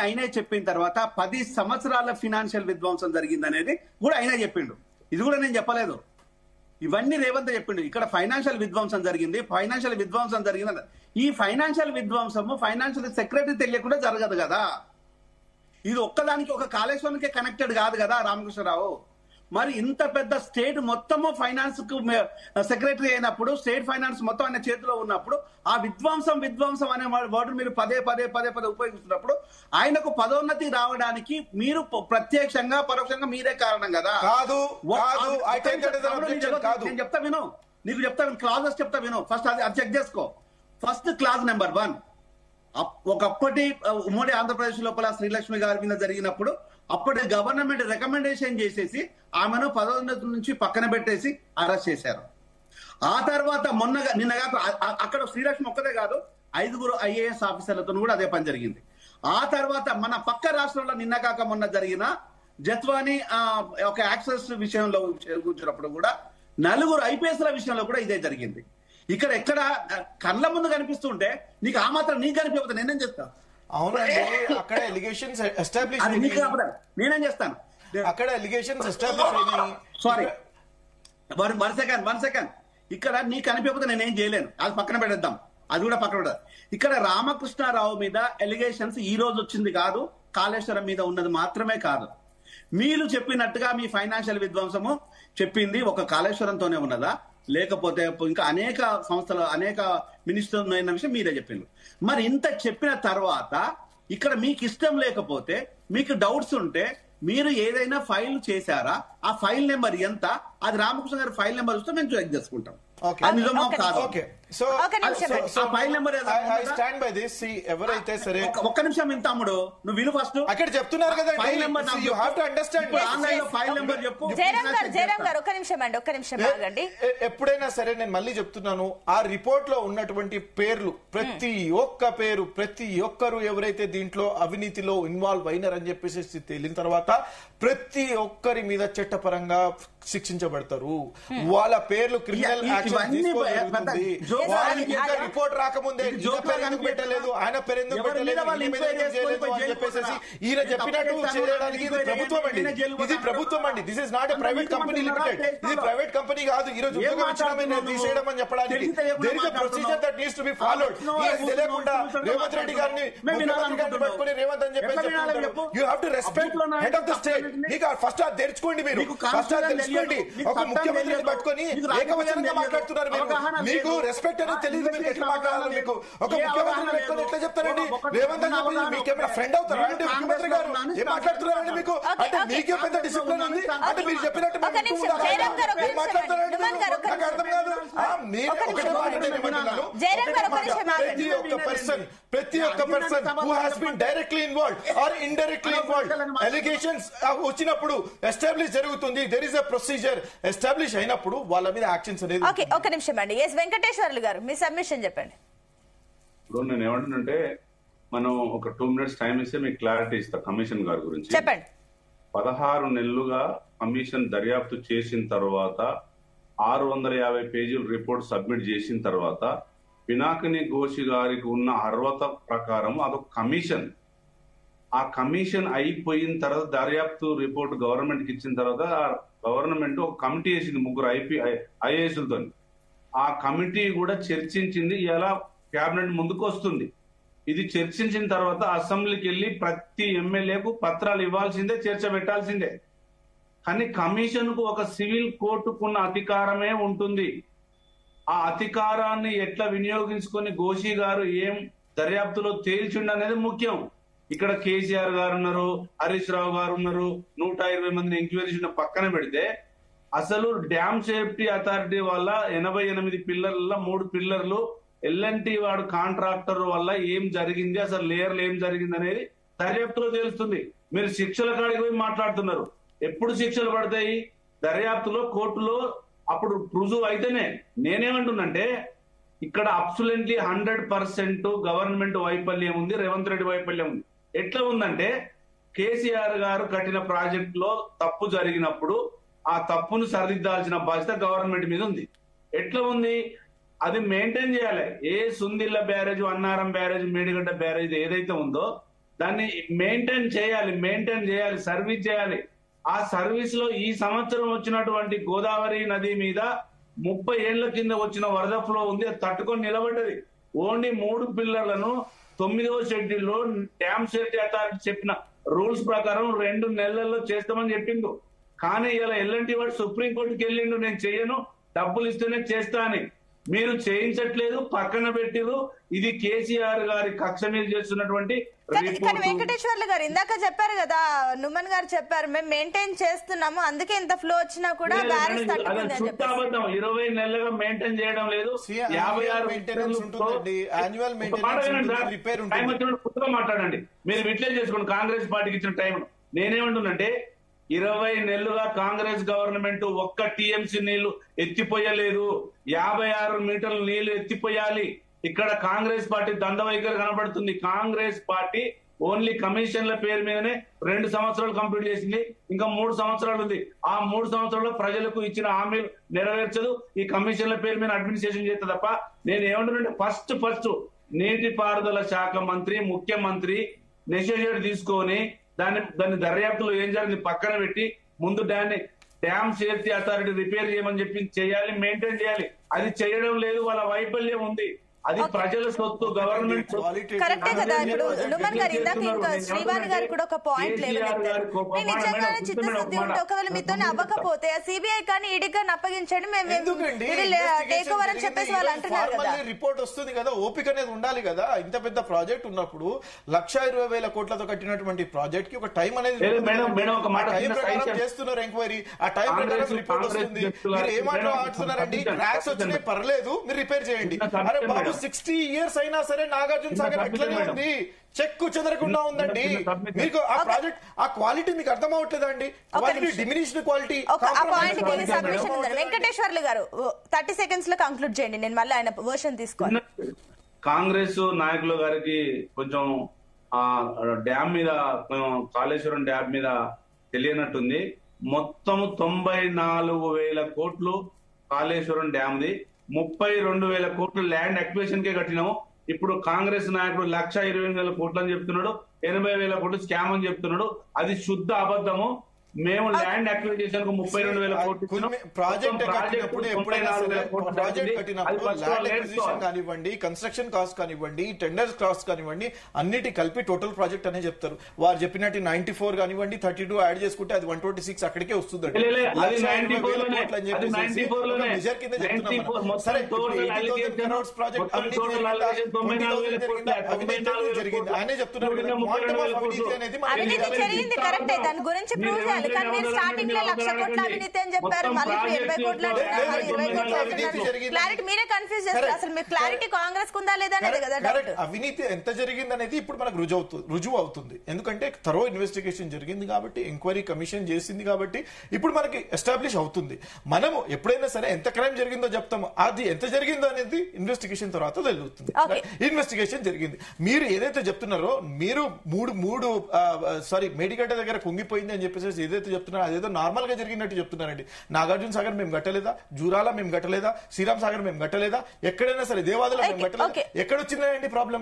ఆయనే చెప్పిన తర్వాత 10 సంవత్సరాల ఫినాన్షియల్ విధ్వంసం జరిగిందనేది కూడా ఆయనే చెప్పిండు. ఇది కూడా నేను చెప్పలేదు, ఇవన్నీ రేవంత్ చెప్పిండు. ఇక్కడ ఫైనాన్షియల్ విధ్వంసం జరిగింది. ఈ ఫైనాన్షియల్ విధ్వంసము ఫైనాన్షియల్ సెక్రటరీ తెలియకుండా జరగదు కదా. ఇది ఒక్కదానికి ఒక కాళేశ్వరానికే కనెక్టెడ్ కాదు కదా రామకృష్ణరావు. మరి ఇంత పెద్ద స్టేట్ మొత్తము ఫైనాన్స్ కు సెక్రటరీ అయినప్పుడు, స్టేట్ ఫైనాన్స్ మొత్తం ఆయన చేతిలో ఉన్నప్పుడు, ఆ విధ్వంసం అనే వర్డ్ మీరు పదే ఉపయోగిస్తున్నప్పుడు ఆయనకు పదోన్నతి రావడానికి మీరు ప్రత్యక్షంగా పరోక్షంగా మీరే కారణం కదా. నేను చెప్తా విను, నీకు చెప్తా విను, క్లాజెస్ చెప్తా విను. ఫస్ట్ అది చెక్ చేసుకో. ఫస్ట్ క్లాజ్ నెంబర్ 1, ఒకప్పటి ఉమ్మడి ఆంధ్రప్రదేశ్ లోపల శ్రీలక్ష్మి గారి మీద జరిగినప్పుడు అప్పటి గవర్నమెంట్ రికమెండేషన్ చేసేసి ఆమెను పదోన్నతి నుంచి పక్కన పెట్టేసి అరెస్ట్ చేశారు. ఆ తర్వాత నిన్నగా అక్కడ శ్రీలక్ష్మి ఒక్కదే కాదు, 5 ఐఏఎస్ ఆఫీసర్లతో కూడా అదే పని జరిగింది. ఆ తర్వాత మన పక్క రాష్ట్రంలో నిన్న కాక మొన్న జరిగిన జత్వాని ఒక యాక్సెస్ విషయంలో కూర్చున్నప్పుడు కూడా 4 ఐపీఎస్ల విషయంలో కూడా ఇదే జరిగింది. ఇక్కడ ఎక్కడ కళ్ళ ముందు కనిపిస్తుంటే నీకు ఆ మాత్రం నీకు కనిపించకపోతే నేనేం చేస్తా? అవునండి, అక్కడ ఎలిగేషన్స్ ఎస్టాబ్లిష్ నేనేం చేస్తాను? అక్కడ ఎలిగేషన్స్ ఎస్టాబ్లిష్ అయినాయి. Sorry, 1 second. ఇక్కడ నీకు కనిపించకపోతే నేనేం చేయలేను, అది పక్కన పెడేద్దాం, అది కూడా పక్కన పెడదాం. ఇక్కడ రామకృష్ణారావు మీద ఎలిగేషన్స్ ఈ రోజు వచ్చింది కాదు, కాళేశ్వరం మీద ఉన్నది మాత్రమే కాదు. మీరు చెప్పినట్టుగా మీ ఫైనాన్షియల్ విధ్వంసము చెప్పింది ఒక కాళేశ్వరంతోనే ఉన్నదా, లేకపోతే ఇంకా అనేక సంస్థలు అనేక మినిస్టర్లు అయిన విషయం మీరే చెప్పిండ్రు. మరి ఇంత చెప్పిన తర్వాత ఇక్కడ మీకు ఇష్టం లేకపోతే, మీకు డౌట్స్ ఉంటే మీరు ఏదైనా ఫైల్ చేశారా, ఆ ఫైల్ నెంబర్ ఎంత, అది రామకృష్ణ గారి ఫైల్ నెంబర్ వస్తే మేము చెక్ చేసుకుంటాం. ఎవరైతే సరే ఒక్క నిమిషం ఇంత తమ్ముడు, నువ్వు విను ఫస్ట్. అక్కడ చెప్తున్నారు కదా ఫైల్ నెంబర్ ఆన్లైన్ లో ఫైల్ నెంబర్ చెప్పు. ఒక్క నిమిషం ఆగండి. ఎప్పుడైనా సరే నేను మళ్ళీ చెప్తున్నాను, ఆ రిపోర్ట్ లో ఉన్నటువంటి పేర్లు, ప్రతి ఒక్క పేరు, ప్రతి ఒక్కరు ఎవరైతే దీంట్లో అవినీతిలో ఇన్వాల్వ్ అయినారని చెప్పేసి తేలిన తర్వాత ప్రతి ఒక్కరి మీద చట్టపరంగా శిక్షించబడతారు. వాళ్ళ పేర్లు క్రిమినల్ రిపోర్ట్ రాకముందే ఎందుకు పెట్టలేదు, ఆయన పేరు ఎందుకు పెట్టలేదు అని చెప్పేసి ఈయన చెప్పినట్టు చేయడానికి ఇది ప్రభుత్వం అండి, ఇది ప్రభుత్వం అండి. This is not a private company limited, ఇది ప్రైవేట్ కంపెనీ కాదు. ఈ రోజు ఉద్యోగం ఇచ్చిన తీసేయడం అని చెప్పడానికి there is a procedure that needs to be followed. తెలియకుండా రేవంత్ రెడ్డి గారిని పట్టుకుని రేవంత్ అని చెప్పేసి you have to respect head of the state. మీకు ఫస్ట్ అది తెరుచుకోండి, మీరు ఫస్ట్ అది తెలుసుకోండి. ఒక ముఖ్యమంత్రిని పట్టుకొని ఏకవచనంగా మాట్లాడుతున్నారు. మీకు రెస్పెక్ట్ అనేది తెలియదు, మీరు ఎట్లా మాట్లాడాలి? మీకు ఒక ముఖ్యమంత్రిని పెట్టుకొని ఎట్లా చెప్తారండి రేవంత్ అని చెప్పి? మీకేమైనా ఫ్రెండ్ అవుతారా అంటే ముఖ్యమంత్రి గారు ఏం మాట్లాడుతున్నారండి? మీకు అంటే మీకే పెద్ద డిసిప్లిన్ ఉంది అంటే మీరు చెప్పినట్టు ఏం మాట్లాడతారండి? నాకు అర్థం కాదు. మీరు ఒకటే మాట్లాడేమంటున్నాను, ప్రతి ఒక్క person who has been directly involved or indirectly involved, allegations వచ్చినప్పుడు ఎస్టాబ్లిష్ జరుగుతుంది. There is a procedure. Establish అయినప్పుడు వాళ్ళ మీద యాక్షన్స్ అనేది. ఓకే, ఒక్క నిమిషం అండి. ఎస్ వెంకటేశ్వర్లు గారు మీ సబ్మిషన్ చెప్పండి. ఇప్పుడు నేను ఏమంటున్నంటే, మనం ఒక 2 minutes టైం ఇస్తే మీకు క్లారిటీ ఇస్తా కమిషన్ గారి గురించి. చెప్పండి. 16 నెలలుగా కమిషన్ దర్యాప్తు చేసిన తర్వాత 650 పేజీల రిపోర్ట్ సబ్మిట్ చేసిన తర్వాత పినాకిని ఘోష్ గారికి ఉన్న అర్హత ప్రకారం అదొక కమిషన్. ఆ కమిషన్ అయిపోయిన తర్వాత దర్యాప్తు రిపోర్ట్ గవర్నమెంట్ కి ఇచ్చిన తర్వాత గవర్నమెంట్ ఒక కమిటీ వేసింది, 3 ఐఏఎస్లతో. ఆ కమిటీ కూడా చర్చించింది, ఎలా క్యాబినెట్ ముందుకు వస్తుంది. ఇది చర్చించిన తర్వాత అసెంబ్లీకి వెళ్లి ప్రతి ఎమ్మెల్యేకు పత్రాలు ఇవ్వాల్సిందే, చర్చ పెట్టాల్సిందే. కానీ కమిషన్ కు ఒక సివిల్ కోర్టుకున్న అధికారమే ఉంటుంది. ఆ అధికారాన్ని ఎట్లా వినియోగించుకొని ఘోషి గారు ఏం దర్యాప్తులో తేల్చిండు అనేది ముఖ్యం. ఇక్కడ కేసీఆర్ గారు ఉన్నారు, హరీష్ రావు గారు ఉన్నారు, 120 మందిని ఎంక్వైరీ పక్కన పెడితే అసలు డ్యామ్ సేఫ్టీ అథారిటీ వల్ల 88 పిల్లర్ల 3 పిల్లర్లు ఎల్ఎన్టీ వాడు కాంట్రాక్టర్ వల్ల ఏం జరిగింది, అసలు లేయర్లు ఏం జరిగింది అనేది దర్యాప్తులో తెలుస్తుంది. మీరు శిక్షల కాడికి పోయి మాట్లాడుతున్నారు. ఎప్పుడు శిక్షలు పడతాయి? దర్యాప్తులో కోర్టులో అప్పుడు రుజువు అయితేనే. నేనేమంటున్నంటే, ఇక్కడ అబ్సల్యూట్లీ 100% గవర్నమెంట్ వైఫల్యం ఉంది, రేవంత్ రెడ్డి వైఫల్యం ఉంది. ఎట్లా ఉందంటే, కేసీఆర్ గారు కట్టిన ప్రాజెక్ట్ లో తప్పు జరిగినప్పుడు ఆ తప్పును సరిదిద్దాల్సిన బాధ్యత గవర్నమెంట్ మీద ఉంది. ఎట్లా ఉంది? అది మెయింటైన్ చేయాలి. ఏ Sundilla barrage, Annaram barrage, Medigadda barrage ఏదైతే ఉందో దాన్ని మెయింటైన్ చేయాలి, సర్వీస్ చేయాలి. ఆ సర్వీస్ లో ఈ సంవత్సరం వచ్చినటువంటి గోదావరి నది మీద 30 ఏళ్ల కింద వచ్చిన వరద ఫ్లో ఉంది, అది తట్టుకొని నిలబడ్డది. ఓన్లీ 3 పిల్లర్లను 9వ షెడ్యూల్లో డ్యామ్ సేఫ్టీ అథారిటీ చెప్పిన రూల్స్ ప్రకారం 2 నెలల్లో చేస్తామని చెప్పిండు. కానీ ఇలా ఎల్ఎన్టీ వాడు సుప్రీంకోర్టుకి వెళ్ళిండు, నేను చెయ్యను, డబ్బులు ఇస్తేనే చేస్తా అని. మీరు చేయించట్లేదు, పక్కన పెట్టిరు. ఇది కేసీఆర్ గారి కక్ష మీద చేస్తున్నటువంటి. కానీ వెంకటేశ్వర్లు గారు ఇందాక చెప్పారు కదా, నుమన్ గారు చెప్పారు, మేము మెయింటైన్ చేస్తున్నాము, అందుకే ఇంత ఫ్లో వచ్చినా కూడా 20 నెలలుగా మెయింటైన్ చేయడం లేదు. 56 మాట్లాడండి. మీరు విట్లే చేసుకోండి కాంగ్రెస్ పార్టీకి ఇచ్చిన టైం. నేనేమంటున్నంటే, 20 నెలలుగా కాంగ్రెస్ గవర్నమెంట్ ఒక్క టీఎంసీ నీళ్లు ఎత్తిపోయలేదు. 56 మీటర్ల నీళ్లు ఎత్తిపోయాలి. ఇక్కడ కాంగ్రెస్ పార్టీ దండవైఖరి కనబడుతుంది. కాంగ్రెస్ పార్టీ ఓన్లీ కమిషన్ల పేరు మీదనే 2 సంవత్సరాలు కంప్లీట్ చేసింది, ఇంకా 3 సంవత్సరాలు ఉంది. ఆ 3 సంవత్సరాల్లో ప్రజలకు ఇచ్చిన హామీలు నెరవేర్చదు. ఈ కమిషన్ల పేరు మీద అడ్మినిస్ట్రేషన్ చేస్తే తప్ప. నేను ఏమంటున్నానంటే, ఫస్ట్ నీటిపారుదల శాఖ మంత్రి, ముఖ్యమంత్రి నెసెసిటీ తీసుకొని దాన్ని దర్యాప్తులో ఏం జరిగింది పక్కన పెట్టి ముందు డ్యామ్ సేఫ్టీ అథారిటీ రిపేర్ చేయమని చెప్పి చేయాలి, మెయింటైన్ చేయాలి. అది చేయడం లేదు, వాళ్ళ వైఫల్యం ఉంది. అది ప్రజల సొత్తు, గవర్నమెంట్ కరెక్టే కదా. ఇప్పుడు నుమన్ గారు ఇందాక ఇంకా శ్రీవాణి గారు కూడా ఒక పాయింట్ లేవనెత్తారు. నిజంగానే చిత్తశుద్ధి ఉంటే ఒకవేళ మీతో అవ్వకపోతే సిబిఐ కానీ ఈడీ కానీ అప్పగించండి, మేము టేక్ ఓవర్ అని చెప్పేసి వాళ్ళు అంటున్నారు కదా. రిపోర్ట్ వస్తుంది కదా, ఓపిక అనేది ఉండాలి కదా. ఇంత పెద్ద ప్రాజెక్ట్ ఉన్నప్పుడు 1,20,000 కోట్లతో కట్టినటువంటి ప్రాజెక్ట్ కి ఒక టైం అనేది చేస్తున్నారు ఎంక్వైరీ. ఆ టైం ప్రకారం రిపోర్ట్ వస్తుంది. మీరు ఏ మాట ఆడుతున్నారండి? క్రాక్స్ వచ్చినాయి పర్లేదు, మీరు రిపేర్ చేయండి. అరే బాబు 60 years అయినా సరే నాగార్జున సాగర్ అట్లనే ఉంది, చెక్కు చెదరకుండా ఉందండి. మీకు ఆ ప్రాజెక్ట్ ఆ క్వాలిటీ మీకు అర్థం అవట్లేదండి. Quality diminished quality. వెంకటేశ్వర్లు గారు 30 seconds లో కంక్లూడ్ చేయండి, నేను మళ్ళీ ఆయన వర్షన్ తీసుకోవాలి. కాంగ్రెస్ నాయకుల గారికి కొంచెం డ్యామ్ మీద, కాళేశ్వరం డ్యామ్ మీద తెలియనట్టుంది. మొత్తం 94,000 కోట్లు కాళేశ్వరం డ్యామ్ ది, 32,000 కోట్లు ల్యాండ్ అక్విజిషన్ కే కట్టినాము. ఇప్పుడు కాంగ్రెస్ నాయకుడు 1,20,000 కోట్లు అని చెప్తున్నాడు, 80,000 కోట్లు స్కామ్ అని చెప్తున్నాడు. అది శుద్ధ అబద్ధము. మేము ల్యాండ్ అక్విజిషన్ కు 32,000 కోట్లు ప్రాజెక్ట్ కట్టినప్పుడు ఎప్పుడైనా సరే ప్రాజెక్ట్ కట్టినప్పుడు ల్యాండ్ అక్విజిషన్ కానివ్వండి, కన్స్ట్రక్షన్ కాస్ట్ కానివ్వండి, టెండర్ కాస్ట్ కానివ్వండి, అన్నిటి కలిపి టోటల్ ప్రాజెక్ట్ అనే చెప్తారు. వారు చెప్పినట్టు 94 కానివ్వండి, 32 యాడ్ చేసుకుంటే అది 126 అక్కడికే వస్తుందండి. మెజర్ కింద చెప్తున్నాం. సరే, 80,000 crores ప్రాజెక్ట్ జరిగింది ఆయనే చెప్తున్నారు. జరిగింది కరెక్టే, దాని గురించి ప్రూవ్ చేయాలి. కానీ మీరు స్టార్టింగ్ లో 1,00,000 కోట్ల అవినీతి అని చెప్పారు, మళ్ళీ 80 కోట్ల 20 కోట్ల క్లారిటీ మీరే కన్ఫ్యూజ్ చేస్తారు. అసలు మీ క్లారిటీ కాంగ్రెస్ కుందా లేదా అనేది కదా. అవినీతి ఎంత జరిగింది అనేది ఇప్పుడు మనకు రుజువు అవుతుంది. ఎందుకంటే థరో ఇన్వెస్టిగేషన్ జరిగింది కాబట్టి, ఎంక్వైరీ కమిషన్ చేసింది కాబట్టి ఇప్పుడు మనకి ఎస్టాబ్లిష్ అవుతుంది. మనము ఎప్పుడైనా సరే ఎంత క్రైమ్ జరిగిందో చెప్తాము, అది ఎంత జరిగిందో అనేది ఇన్వెస్టిగేషన్ తర్వాత తెలుస్తుంది. ఇన్వెస్టిగేషన్ జరిగింది. మీరు ఏదైతే చెప్తున్నారో, మీరు మూడు మేడిగడ్డ దగ్గర కుంగిపోయింది అని చెప్పేసి ఏదైతే చెప్తున్నారో అదేదో నార్మల్ గా జరిగినట్టు చెప్తున్నారండి. నాగార్జున సాగర్ మేము కట్టలేదా, జూరాల మేము కట్టలేదా, శ్రీరామ్ సాగర్ మేము కట్టలేదా, ఎక్కడైనా సరే దేవాదులు మేము కట్టలేదా, ఎక్కడొచ్చిందండి ప్రాబ్లం?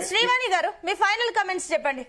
శ్రీవాణి గారు మీ ఫైనల్ కమెంట్స్ చెప్పండి.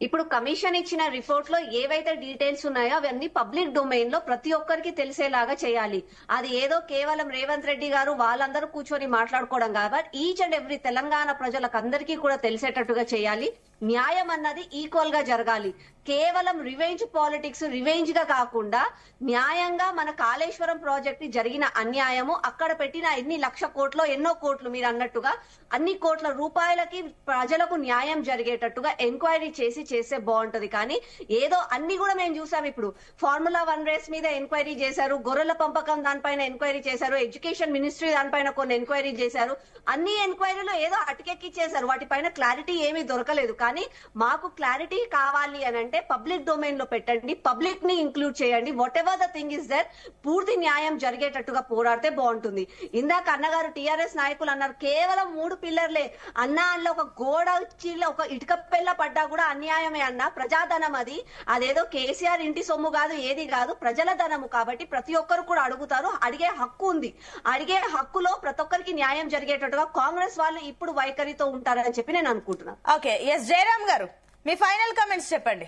ఇప్పుడు కమిషన్ ఇచ్చిన రిపోర్ట్ లో ఏవైతే డీటెయిల్స్ ఉన్నాయో అవన్నీ పబ్లిక్ డొమైన్ లో ప్రతి ఒక్కరికి తెలిసేలాగా చేయాలి. అది ఏదో కేవలం రేవంత్ రెడ్డి గారు వాళ్ళందరూ కూర్చొని మాట్లాడుకోవడం కాబట్టి ఈచ్ అండ్ ఎవ్రీ తెలంగాణ ప్రజలకు అందరికీ కూడా తెలిసేటట్టుగా చేయాలి. న్యాయం అన్నది ఈక్వల్ గా జరగాలి. కేవలం రివెంజ్ పాలిటిక్స్, రివెంజ్ గా కాకుండా న్యాయంగా మన కాళేశ్వరం ప్రాజెక్ట్ జరిగిన అన్యాయము, అక్కడ పెట్టిన ఎన్ని 1,00,000 కోట్లు, ఎన్నో కోట్లు మీరు అన్నట్టుగా అన్ని కోట్ల రూపాయలకి ప్రజలకు న్యాయం జరిగేటట్టుగా ఎంక్వైరీ చేస్తే బాగుంటది. కానీ ఏదో అన్ని కూడా మేము చూసాం. ఇప్పుడు ఫార్ములా 1 రేస్ మీద ఎంక్వైరీ చేశారు, గొర్రెల పంపకం దానిపైన ఎంక్వైరీ చేశారు, ఎడ్యుకేషన్ మినిస్ట్రీ దానిపైన కొన్ని ఎంక్వైరీ చేశారు. అన్ని ఎంక్వైరీలో ఏదో అటకెక్కి చేశారు, వాటిపైన క్లారిటీ ఏమీ దొరకలేదు. కానీ మాకు క్లారిటీ కావాలి అని అంటే పబ్లిక్ డొమైన్ లో పెట్టండి, పబ్లిక్ ని ఇంక్లూడ్ చేయండి. Whatever the thing is there, పూర్తి న్యాయం జరిగేటట్టుగా పోరాడితే బాగుంటుంది. ఇందాక అన్నగారు టీఆర్ఎస్ నాయకులు అన్నారు కేవలం 3 పిల్లర్లే అన్న, అందులో ఒక గోడ చీల ఒక ఇటుక పెళ్ళ పడ్డా కూడా అన్యాయమే అన్న. ప్రజాధనం అది, అదేదో కేసీఆర్ ఇంటి సొమ్ము కాదు, ఏది కాదు, ప్రజల ధనము. కాబట్టి ప్రతి ఒక్కరు కూడా అడుగుతారు, అడిగే హక్కు ఉంది. అడిగే హక్కులో ప్రతి ఒక్కరికి న్యాయం జరిగేటట్టుగా కాంగ్రెస్ వాళ్ళు ఇప్పుడు వైఖరితో ఉంటారని చెప్పి నేను అనుకుంటున్నాను. ఓకే, ఎస్ జయరామ్ గారు మీ ఫైనల్ కమెంట్స్ చెప్పండి.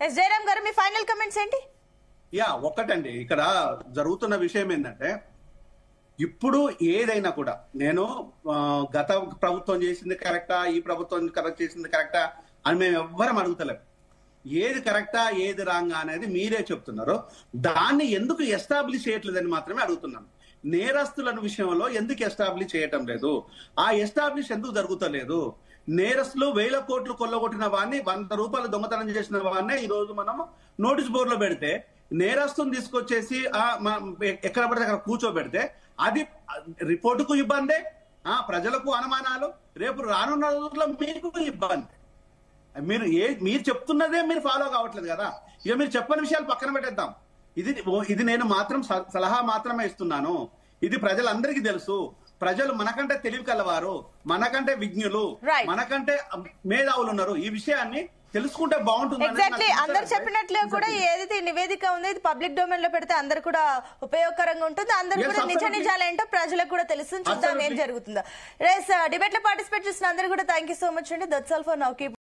ఎస్ జయరామ్ గారు మీ ఫైనల్ కమెంట్స్ ఏంటి? ఒక్కటండి, ఇక్కడ జరుగుతున్న విషయం ఏంటంటే, ఇప్పుడు ఏదైనా కూడా నేను గత ప్రభుత్వం చేసింది కరెక్టా, ఈ ప్రభుత్వం కరెక్ట్ చేసింది కరెక్టా అని మేము ఎవ్వరం అడుగుతలేము. ఏది కరెక్టా ఏది రాంగా అనేది మీరే చెప్తున్నారు. దాన్ని ఎందుకు ఎస్టాబ్లిష్ చేయట్లేదని మాత్రమే అడుగుతున్నాను. నేరస్తుల విషయంలో ఎందుకు ఎస్టాబ్లిష్ చేయటం లేదు, ఆ ఎస్టాబ్లిష్ ఎందుకు జరుగుతలేదు? నేరస్తులు 1,000 కోట్లు కొల్లగొట్టిన వాడిని, 100 రూపాయలు దొంగతనం చేసిన వాడినే ఈ రోజు మనం నోటీస్ బోర్డులో పెడితే, నేరస్తుని తీసుకొచ్చేసి ఎక్కడ పడితే అక్కడ కూర్చోబెడితే అది రిపోర్టుకు ఇబ్బందే, ప్రజలకు అనుమానాలు, రేపు రానున్న రోజుల్లో మీకు ఇబ్బంది. మీరు చెప్తున్నదే మీరు ఫాలో కావట్లేదు కదా. ఇక మీరు చెప్పని విషయాలు పక్కన పెట్టేద్దాం. ఇది నేను మాత్రం సలహా మాత్రమే ఇస్తున్నాను. ఇది ప్రజలందరికీ తెలుసు. ప్రజలు మనకంటే తెలివి కలవారు, మనకంటే విజ్ఞులు, మనకంటే మేధావులు ఉన్నారు. ఈ విషయాన్ని తెలుసుకుంటే బాగుంటుంది. ఎగ్జాక్ట్లీ, అందరు చెప్పినట్లే కూడా ఏదైతే నివేదిక ఉంది ఇది పబ్లిక్ డొమైన్ లో పెడితే అందరు కూడా ఉపయోగకరంగా ఉంటుంది. అందరు కూడా నిజ నిజాలేంటో ప్రజలకు కూడా తెలుసు. చూద్దాం ఏం జరుగుతుందో. డిబేట్ లో పార్టిసిపేట్ చేసిన అందరూ కూడా థ్యాంక్ యూ సో మచ్ అండి. That's all for now.